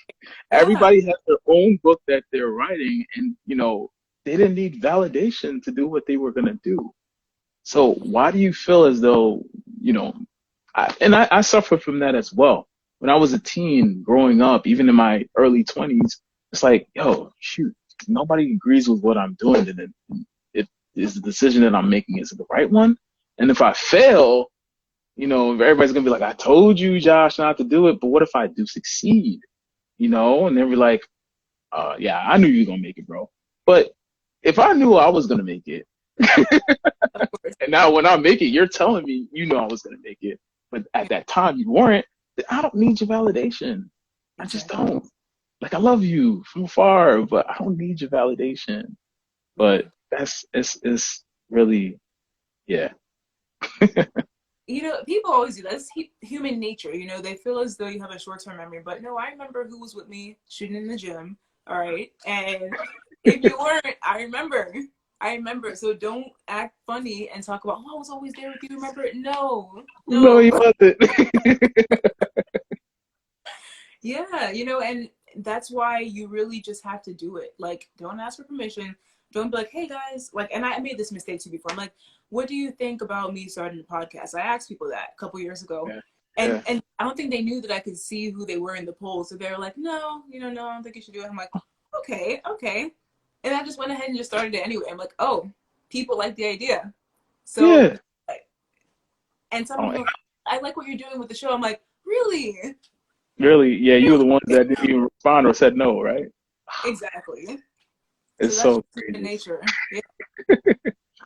S2: everybody has their own book that they're writing, and, they didn't need validation to do what they were going to do. So why do you feel as though, I suffered from that as well. When I was a teen growing up, even in my early 20s, it's like, yo, shoot, nobody agrees with what I'm doing. And it is the decision that I'm making, is it the right one? And if I fail, everybody's going to be like, I told you, Josh, not to do it. But what if I do succeed? And they'll be like, yeah, I knew you were going to make it, bro. But if I knew I was going to make it, and now when I make it, you're telling me I was going to make it, but at that time you weren't, then I don't need your validation. I just don't. Like, I love you from afar, but I don't need your validation. But it's really, yeah.
S1: People always do that. It's human nature. They feel as though you have a short-term memory, but no, I remember who was with me shooting in the gym. All right. And if you weren't, I remember. So don't act funny and talk about, I was always there with you. Remember it? No,
S2: you wasn't.
S1: Yeah, and that's why you really just have to do it. Like, don't ask for permission. Don't be like, hey guys, like, and I made this mistake too before. I'm like, what do you think about me starting a podcast? I asked people that a couple years ago.
S2: Yeah.
S1: And I don't think they knew that I could see who they were in the polls. So they were like, no, no, I don't think you should do it. I'm like, okay. And I just went ahead and just started it anyway. I'm like, oh, people like the idea. So, and some people, I like what you're doing with the show. I'm like, really?
S2: Really? Yeah, you were the ones that didn't even respond or said no, right?
S1: Exactly.
S2: It's so crazy.
S1: Nature. Yeah.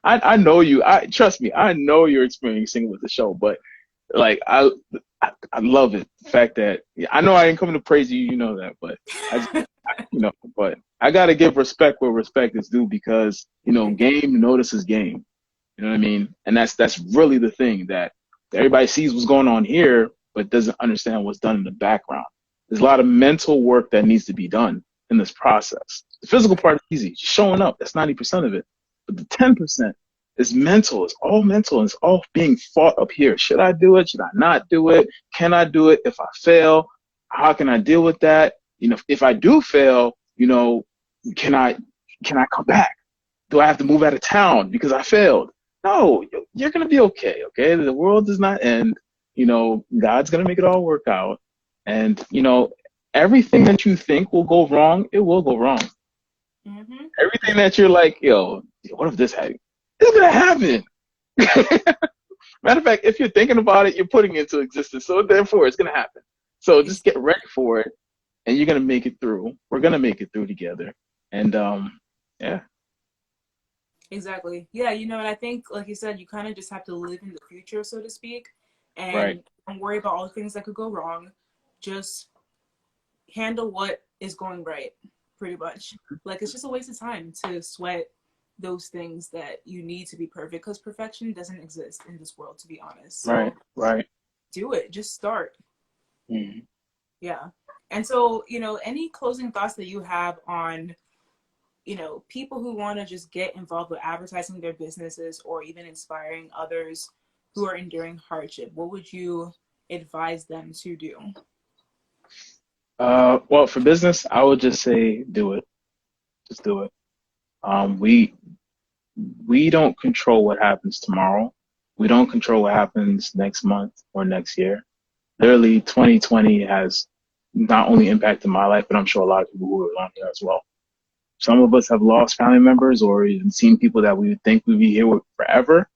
S2: I know you. Trust me. I know you're experiencing with the show, but like I love it. The fact that I know I ain't coming to praise you. You know that, but but I gotta give respect where respect is due, because game notices game. You know what I mean? And that's really the thing, that everybody sees what's going on here, but doesn't understand what's done in the background. There's a lot of mental work that needs to be done in this process. The physical part is easy, just showing up. That's 90% of it. But the 10% is mental. It's all mental, and it's all being fought up here. Should I do it? Should I not do it? Can I do it? If I fail, how can I deal with that? If I do fail, can I come back? Do I have to move out of town because I failed? No, you're going to be okay. Okay. The world does not end. God's going to make it all work out. And, everything that you think will go wrong, it will go wrong.
S1: Mm-hmm.
S2: Everything that you're like, yo, what if this happens? It's gonna happen. Matter of fact, if you're thinking about it, you're putting it into existence. So therefore, it's gonna happen. So just get ready for it, and you're gonna make it through. We're gonna make it through together. And yeah.
S1: Exactly. Yeah, and I think, like you said, you kind of just have to live in the future, so to speak,
S2: Right.
S1: and don't worry about all the things that could go wrong. Just handle what is going right, pretty much. Like, it's just a waste of time to sweat those things that you need to be perfect, because perfection doesn't exist in this world, to be honest. So
S2: Right. Right.
S1: do it. Just start.
S2: Mm-hmm.
S1: Yeah. And so, any closing thoughts that you have on people who want to just get involved with advertising their businesses or even inspiring others who are enduring hardship? What would you advise them to do?
S2: Well, for business, I would just say do it. Just do it. We don't control what happens tomorrow. We don't control what happens next month or next year. Literally, 2020 has not only impacted my life, but I'm sure a lot of people who are on here as well. Some of us have lost family members or even seen people that we would think would be here forever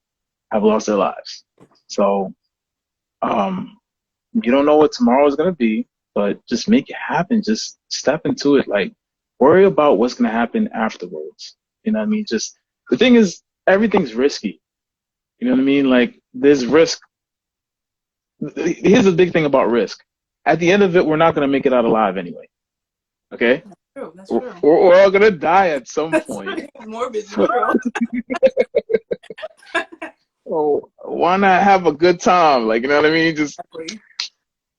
S2: have lost their lives. So you don't know what tomorrow is going to be, but just make it happen. Just step into it. Like, worry about what's going to happen afterwards. You know what I mean? Just the thing is, everything's risky. You know what I mean? Like, there's risk. Here's the big thing about risk. At the end of it, we're not going to make it out alive anyway. Okay?
S1: That's true. That's true.
S2: We're all going to die at some
S1: That's
S2: point.
S1: pretty morbid, but true.
S2: So why not have a good time? Like, you know what I mean? Just
S1: Exactly.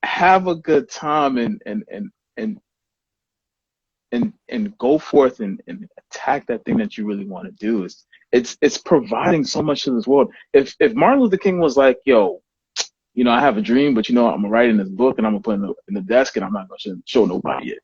S2: have a good time and go forth and attack that thing that you really want to do. It's providing so much to this world. If Martin Luther King was like, yo, I have a dream, but I'm gonna write in this book and I'm gonna put it in the desk and I'm not gonna show nobody it,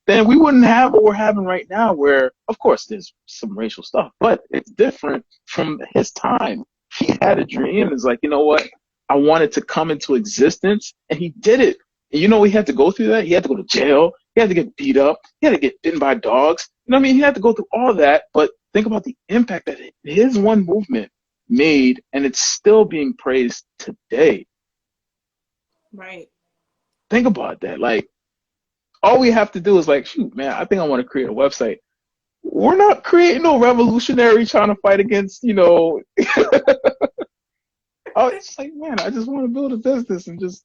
S2: then we wouldn't have what we're having right now, where of course there's some racial stuff, but it's different from his time. He had a dream and it's like, you know what? I wanted to come into existence, and he did it. And he had to go through that. He had to go to jail. He had to get beat up. He had to get bitten by dogs. You know what I mean? He had to go through all that. But think about the impact that his one movement made, and it's still being praised today.
S1: Right.
S2: Think about that. Like, all we have to do is like, shoot, man, I think I want to create a website. We're not creating no revolutionary trying to fight against, I was like, man, I just want to build a business and just,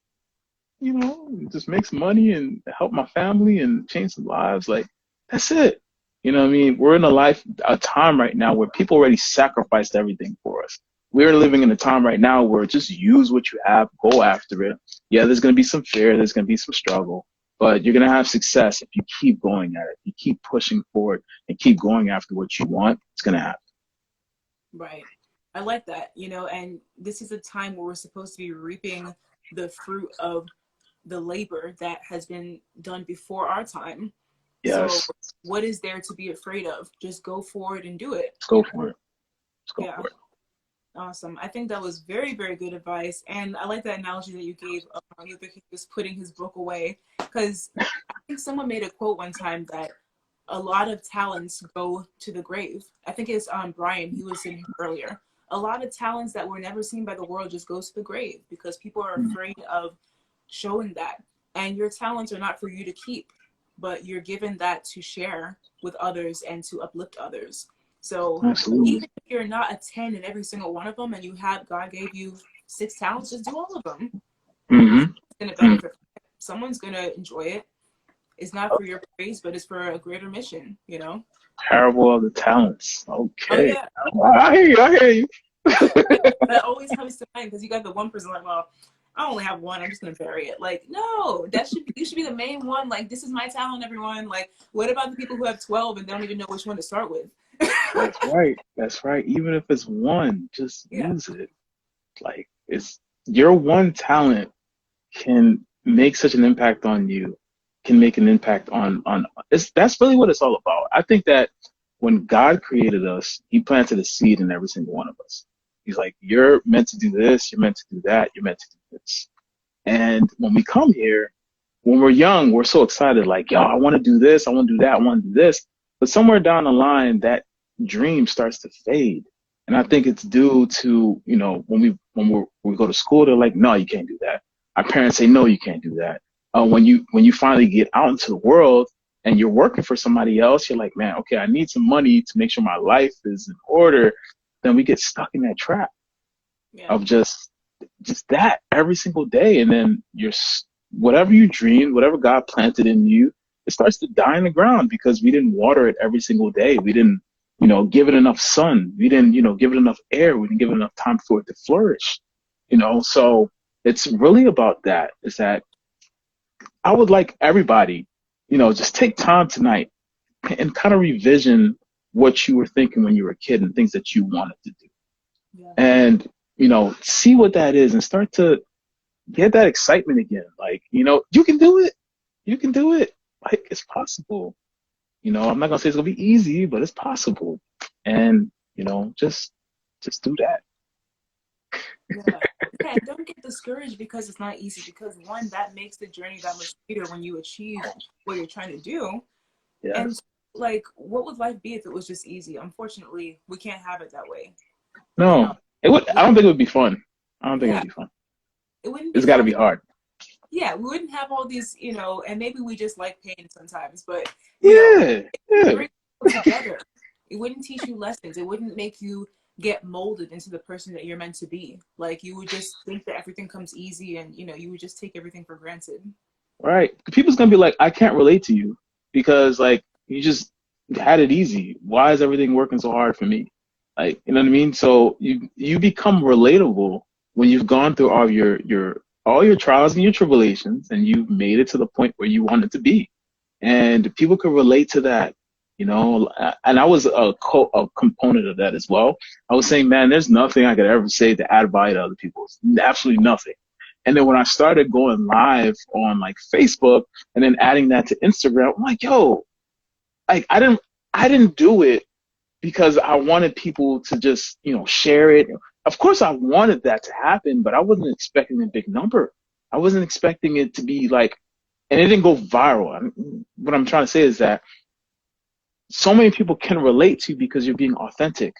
S2: just make some money and help my family and change some lives. Like, that's it. You know what I mean? We're in a time right now where people already sacrificed everything for us. We're living in a time right now where just use what you have, go after it. Yeah, there's going to be some fear, there's going to be some struggle, but you're going to have success if you keep going at it. If you keep pushing forward and keep going after what you want, it's going to happen.
S1: Right. I like that, and this is a time where we're supposed to be reaping the fruit of the labor that has been done before our time.
S2: Yes.
S1: So what is there to be afraid of? Just go forward and do it.
S2: Let's go for it.
S1: For it. Awesome. I think that was very, very good advice. And I like that analogy that you gave of Luther King just putting his book away. Because I think someone made a quote one time that a lot of talents go to the grave. I think it's Brian, he was in here earlier. A lot of talents that were never seen by the world just goes to the grave because people are afraid of showing that. And your talents are not for you to keep, but you're given that to share with others and to uplift others. So
S2: Absolutely.
S1: even if you're not a 10 in every single one of them and God gave you 6 talents, just do all of them.
S2: Mm-hmm.
S1: It's gonna benefit. Someone's gonna enjoy it. It's not for your praise, but it's for a greater mission,
S2: Parable of the talents. Okay.
S1: Oh, yeah.
S2: I hear you.
S1: That always comes to mind because you got the one person like, well, I only have one, I'm just gonna bury it. Like, no, you should be the main one. Like, this is my talent, everyone. Like, what about the people who have 12 and don't even know which one to start with?
S2: That's right. Even if it's one, just use it. Like, it's your one talent can make such an impact on you, can make an impact on that's really what it's all about. I think that when God created us, he planted a seed in every single one of us. He's like, you're meant to do this, you're meant to do that, you're meant to do this. And when we come here, when we're young, we're so excited, like, yo, I want to do this, I want to do that, I want to do this. But somewhere down the line, that dream starts to fade. And I think it's due to, when we go to school, they're like, no, you can't do that. Our parents say, no, you can't do that. When you finally get out into the world and you're working for somebody else, you're like, man, okay, I need some money to make sure my life is in order. Then we get stuck in that trap of just that every single day. And then whatever you dreamed, whatever God planted in you, it starts to die in the ground because we didn't water it every single day. We didn't, give it enough sun. We didn't, give it enough air. We didn't give it enough time for it to flourish, So it's really about that, is that I would like everybody, just take time tonight and kind of revision what you were thinking when you were a kid and things that you wanted to do.
S1: Yeah.
S2: And, see what that is and start to get that excitement again. Like, you can do it. You can do it. Like, it's possible. I'm not going to say it's going to be easy, but it's possible. And, just do that.
S1: Yeah. Yeah, and don't get discouraged because it's not easy, because one, that makes the journey that much sweeter when you achieve what you're trying to do.
S2: Yes.
S1: And like, what would life be if it was just easy? Unfortunately, we can't have it that way.
S2: No, it would. I don't think it would be fun. I don't think it would be fun.
S1: It wouldn't be
S2: It's got to
S1: fun.
S2: be hard.
S1: Yeah, we wouldn't have all these, and maybe we just like pain sometimes, but
S2: Yeah.
S1: bring people together. It wouldn't teach you lessons. It wouldn't make you get molded into the person that you're meant to be. Like, you would just think that everything comes easy, and you would just take everything for granted.
S2: Right. People's gonna be like, I can't relate to you because like you just had it easy. Why is everything working so hard for me? Like, you know what I mean? So you become relatable when you've gone through all your trials and your tribulations, and you've made it to the point where you wanted to be. And people can relate to that, and I was a component of that as well. I was saying, man, there's nothing I could ever say to add value to other people. Absolutely nothing. And then when I started going live on like Facebook and then adding that to Instagram, I'm like, yo, like I didn't do it because I wanted people to just, share it. Of course I wanted that to happen, but I wasn't expecting a big number. I wasn't expecting it to be like, and it didn't go viral. What I'm trying to say is that so many people can relate to you because you're being authentic.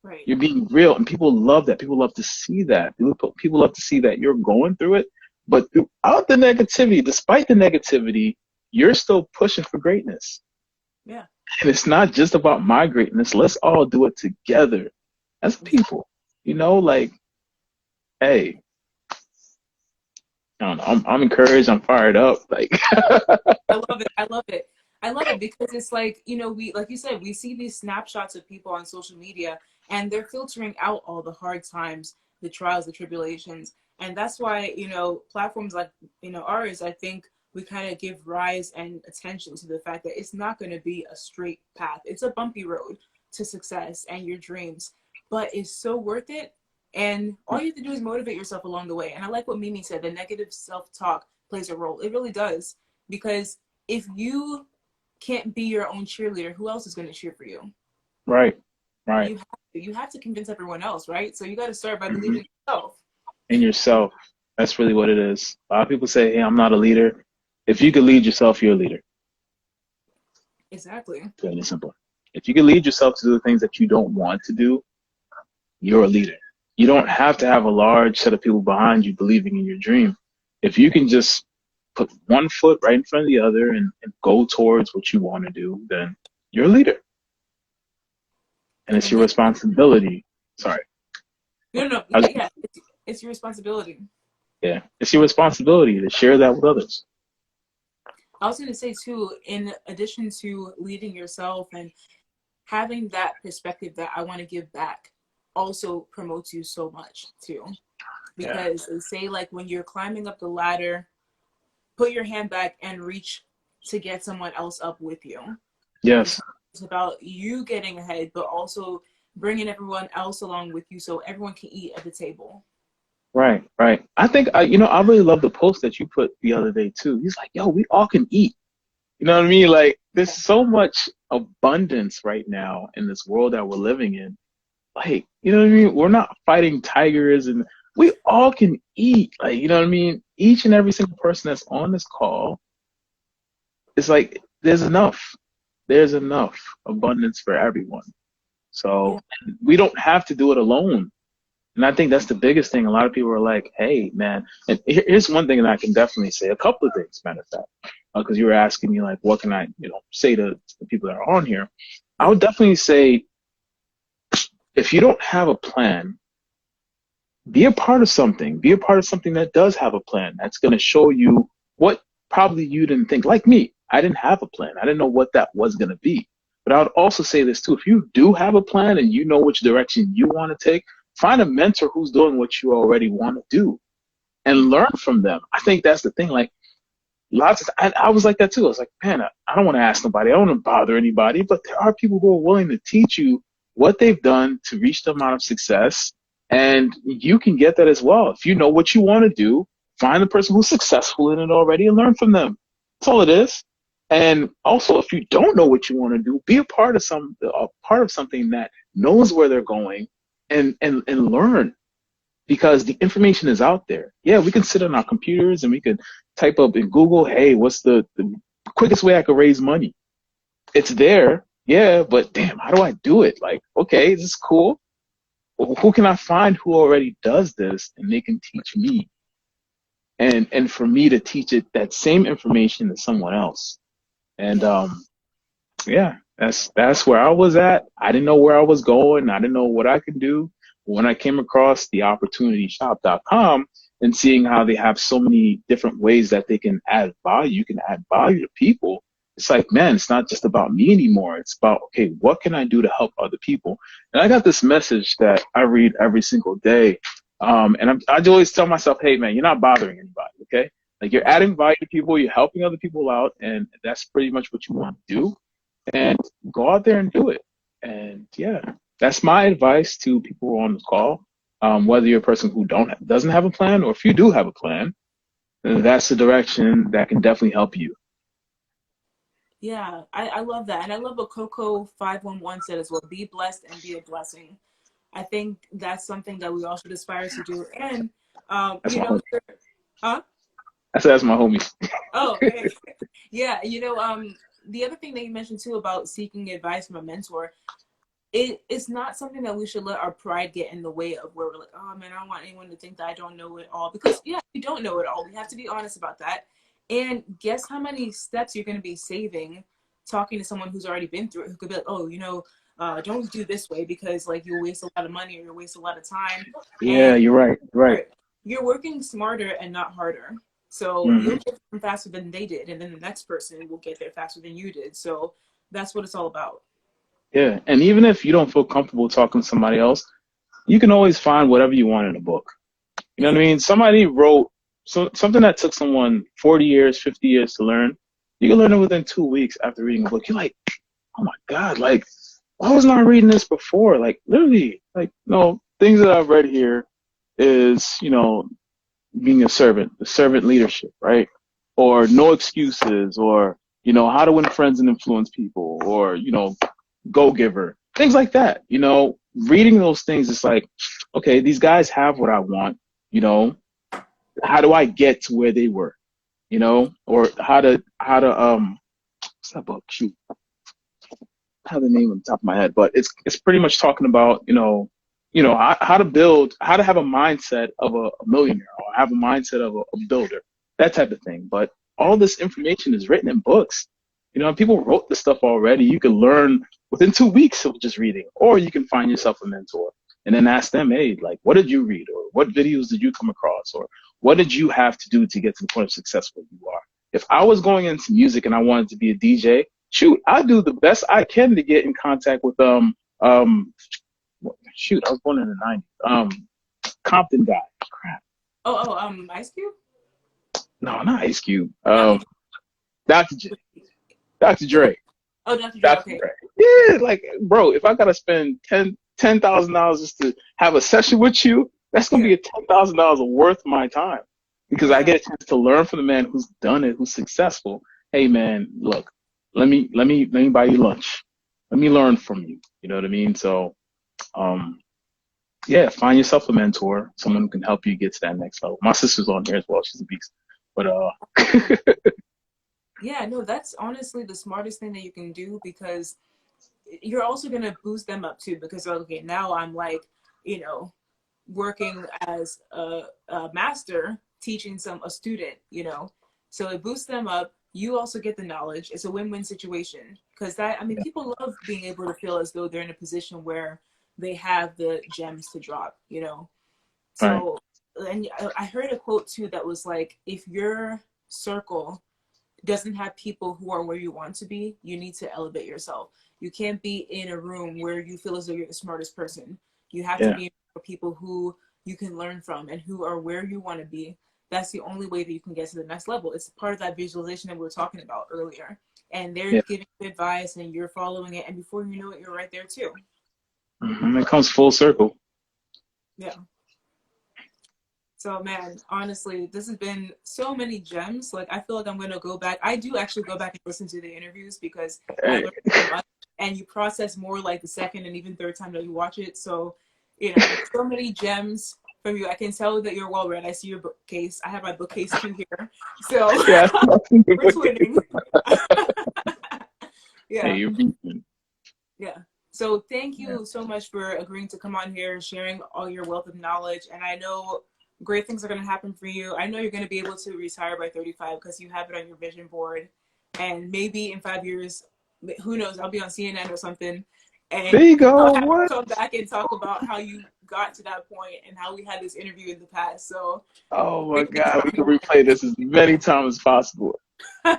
S1: Right.
S2: You're being real, and people love that. People love to see that. People love to see that you're going through it, but throughout the negativity, despite the negativity, you're still pushing for greatness.
S1: Yeah.
S2: And it's not just about my greatness. Let's all do it together as people. Like, hey, I don't know. I'm encouraged. I'm fired up. Like,
S1: I love it. I love it. I love it because it's like, we, like you said, we see these snapshots of people on social media, and they're filtering out all the hard times, the trials, the tribulations. And that's why, platforms like, ours, I think we kind of give rise and attention to the fact that it's not going to be a straight path. It's a bumpy road to success and your dreams, but it's so worth it. And all you have to do is motivate yourself along the way. And I like what Mimi said, the negative self-talk plays a role. It really does. Because if you can't be your own cheerleader, who else is going to cheer for you?
S2: Right.
S1: You have to convince everyone else, right? So you got to start by believing in yourself.
S2: In yourself. That's really what it is. A lot of people say, hey, I'm not a leader. If you could lead yourself, you're a leader.
S1: Exactly.
S2: Plain and simple. If you can lead yourself to do the things that you don't want to do, you're a leader. You don't have to have a large set of people behind you believing in your dream. If you can just put one foot right in front of the other and go towards what you want to do, then you're a leader. And it's your responsibility. Sorry.
S1: No. Yeah, it's your responsibility.
S2: Yeah, it's your responsibility to share that with others.
S1: I was going to say, too, in addition to leading yourself and having that perspective that I want to give back also promotes you so much, too. Because they say, like, when you're climbing up the ladder, put your hand back and reach to get someone else up with you.
S2: Yes.
S1: It's about you getting ahead, but also bringing everyone else along with you so everyone can eat at the table.
S2: Right. I think, I really love the post that you put the other day, too. He's like, yo, we all can eat. You know what I mean? Like, there's so much abundance right now in this world that we're living in. Like, you know what I mean? We're not fighting tigers, and we all can eat. Like, you know what I mean? each and every single person that's on this call, it's like there's enough abundance for everyone.
S1: Yeah.
S2: So we don't have to do it alone. And I think that's the biggest thing. A lot of people are like, hey, man, and here's one thing that I can definitely say, a couple of things, matter of fact, because you were asking me, like, what can I, say to the people that are on here? I
S1: Yeah.
S2: would definitely say, if you don't have a plan, be a part of something. Be a part of something that does have a plan. That's going to show you what probably you didn't think. Like me, I didn't have a plan. I didn't know what that was going to be. But I would also say this too. If you do have a plan and you know which direction you want to take, find a mentor who's doing what you already want to do and learn from them. I think that's the thing. Like, I was like that too. I was like, man, I don't want to ask nobody. I don't want to bother anybody. But there are people who are willing to teach you what they've done to reach the amount of success. And you can get that as well. If you know what you want to do, find the person who's successful in it already and learn from them. That's all it is. And also, if you don't know what you want to do, be a part of something that knows where they're going and learn, because the information is out there. Yeah, we can sit on our computers and we could type up in Google, hey, what's the quickest way I could raise money? It's there. Yeah, but damn, how do I do it? Like, okay, this is cool. Well, who can I find who already does this and they can teach me? And for me to teach it that same information to someone else. And
S1: Yeah.
S2: yeah, that's where I was at. I didn't know where I was going. I didn't know what I could do. When I came across the opportunityshop.com and seeing how they have so many different ways that they can add value, you can add value to people. It's like, man, it's not just about me anymore. It's about, okay, what can I do to help other people? And I got this message that I read every single day. I always tell myself, hey, man, you're not bothering anybody, okay? Like, you're adding value to people, you're helping other people out, and that's pretty much what you want to do. And go out there and do it. And yeah, that's my advice to people who are on this call. Whether you're a person who doesn't have a plan, or if you do have a plan, then that's the direction that can definitely help you.
S1: Yeah, I love that. And I love what Coco 511 said as well. Be blessed and be a blessing. I think that's something that we all should aspire to do. And,
S2: That's my homie.
S1: huh?
S2: I said that's my homies.
S1: Oh, hey. Yeah, the other thing that you mentioned too about seeking advice from a mentor, it's not something that we should let our pride get in the way of, where we're like, oh man, I don't want anyone to think that I don't know it all. Because yeah, you don't know it all. We have to be honest about that. And guess how many steps you're going to be saving talking to someone who's already been through it, who could be like, oh, don't do this way because like you'll waste a lot of money or you'll waste a lot of time.
S2: Yeah,
S1: And
S2: you're right. Right.
S1: you're working smarter and not harder. So
S2: Hmm.
S1: you'll get them faster than they did, and then the next person will get there faster than you did. So that's what it's all about.
S2: Yeah. And even if you don't feel comfortable talking to somebody else, you can always find whatever you want in a book. You know what I mean?
S1: Exactly.
S2: Somebody wrote something that took someone 40 years, 50 years to learn. You can learn it within 2 weeks after reading a book. You're like, oh my God, like, why wasn't I reading this before? Like, literally, like, no, things that I've read here is, being the servant leadership, right? Or no excuses, or, how to win friends and influence people, or, go giver, things like that. Reading those things, it's like, okay, these guys have what I want, you know, how do I get to where they were, or what's that book? Shoot, I have the name on the top of my head, but it's pretty much talking about how to have a mindset of a millionaire, or have a mindset of a builder, that type of thing. But all
S1: Right.
S2: this information is written in books. People wrote this stuff already. You can learn within 2 weeks of just reading, or you can find yourself a mentor and then ask them, hey, like, what did you read, or what videos did you come across, or what did you have to do to get to the point of success where you are? If I was going into music and I wanted to be a DJ, shoot, I do the best I can to get in contact with shoot, I was born in the 90s. Compton guy. Crap.
S1: Ice Cube?
S2: No, not Ice Cube.
S1: Dr.
S2: Dr. J. Dr. Dre.
S1: Oh, Dr. Dre.
S2: Dr.
S1: Okay.
S2: Dre. Yeah, like, bro, if I gotta spend $10,000 just to have a session with you, that's gonna
S1: Yeah.
S2: be a $10,000 worth my time, because I
S1: Yeah.
S2: get a chance to learn from the man who's done it, who's successful. Hey, man, look, let me buy you lunch. Let me learn from you. You know what I mean? So, um, yeah, find yourself a mentor, someone who can help you get to that next level. My sister's on here as well. She's a beast. But
S1: Yeah, no, that's honestly the smartest thing that you can do, because you're also going to boost them up too, because okay, now I'm like, you know, working as a master teaching a student, so it boosts them up. You also get the knowledge. It's a win-win situation, because that, I mean,
S2: yeah,
S1: people love being able to feel as though they're in a position where they have the gems to drop.
S2: right.
S1: So, and I heard a quote too that was like, if your circle doesn't have people who are where you want to be, you need to elevate yourself. You can't be in a room where you feel as though you're the smartest person. You have to
S2: Yeah,
S1: be with people who you can learn from and who are where you want to be. That's the only way that you can get to the next level. It's part of that visualization that we were talking about earlier. And they're
S2: yeah.
S1: giving you advice and you're following it. And before you know it, you're right there too.
S2: It comes full circle.
S1: Yeah. So man, honestly, this has been so many gems. Like I feel like I'm gonna go back. I do actually go back and listen to the interviews because I
S2: Hey,
S1: learned so much, and you process more like the second and even third time that you watch it. So, so many gems from you. I can tell that you're well read. I see your bookcase. I have my bookcase too here. So
S2: yeah.
S1: we're twinning.
S2: Hey,
S1: Yeah.
S2: you're beefing.
S1: Yeah. So thank
S2: Yeah.
S1: you so much for agreeing to come on here, sharing all your wealth of knowledge. And I know great things are going to happen for you. I know you're going to be able to retire by 35 because you have it on your vision board. And maybe in 5 years, who knows, I'll be on CNN or something.
S2: There
S1: And
S2: you go.
S1: I'll have to
S2: What?
S1: come back and talk about how you got to that point and how we had this interview in the past. So
S2: Oh my
S1: great things
S2: God,
S1: are
S2: we
S1: on
S2: can
S1: the
S2: replay this as many times as possible.
S1: way.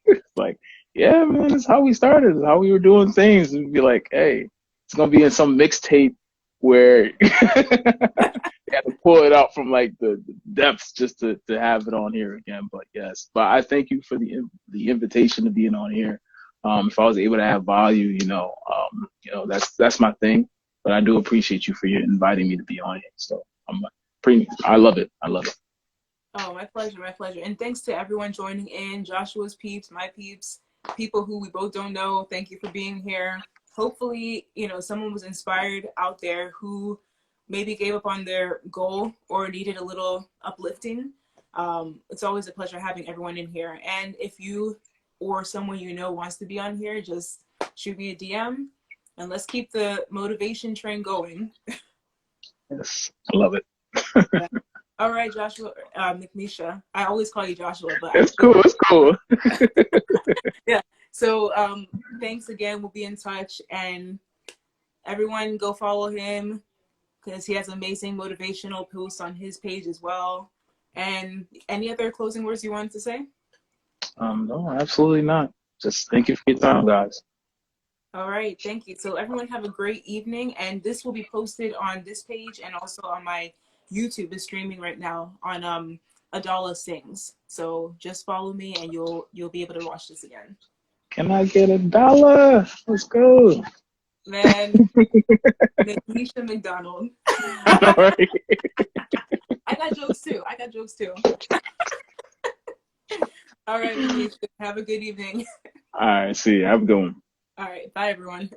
S2: It's like, yeah, man, it's how we started, it's how we were doing things. We'd be like, hey, it's gonna be in some mixtape where you had to pull it out from like the depths just to have it on here again. But yes, but I thank you for the invitation to being on here. If I was able to add value, that's my thing. But I do appreciate you for your inviting me to be on here. So I'm I love it. I love it.
S1: Oh, my pleasure, my pleasure. And thanks to everyone joining in, Joshua's peeps, my peeps, people who we both don't know. Thank you for being here. Hopefully, someone was inspired out there who maybe gave up on their goal or needed a little uplifting. It's always a pleasure having everyone in here. And if you or someone you know wants to be on here, just shoot me a DM and let's keep the motivation train going.
S2: Yes, I love it.
S1: Yeah. All right, Joshua, Mcmishah. I always call you Joshua, but I
S2: It's cool.
S1: feel
S2: It's cool.
S1: yeah. So thanks again. We'll be in touch, and everyone go follow him because he has amazing motivational posts on his page as well. And any other closing words you wanted to say?
S2: No, absolutely not. Just thank you for your time, guys.
S1: All right, thank you. So everyone have a great evening, and this will be posted on this page and also on my YouTube. Is streaming right now on Adala Sings. So just follow me, and you'll be able to watch this again.
S2: Can I get $1? Let's go.
S1: Man, Misha McDonald.
S2: All right.
S1: I got jokes too. I got jokes too. All right, Misha. Have a good evening.
S2: All right. See you. Have a good one.
S1: All right. Bye, everyone.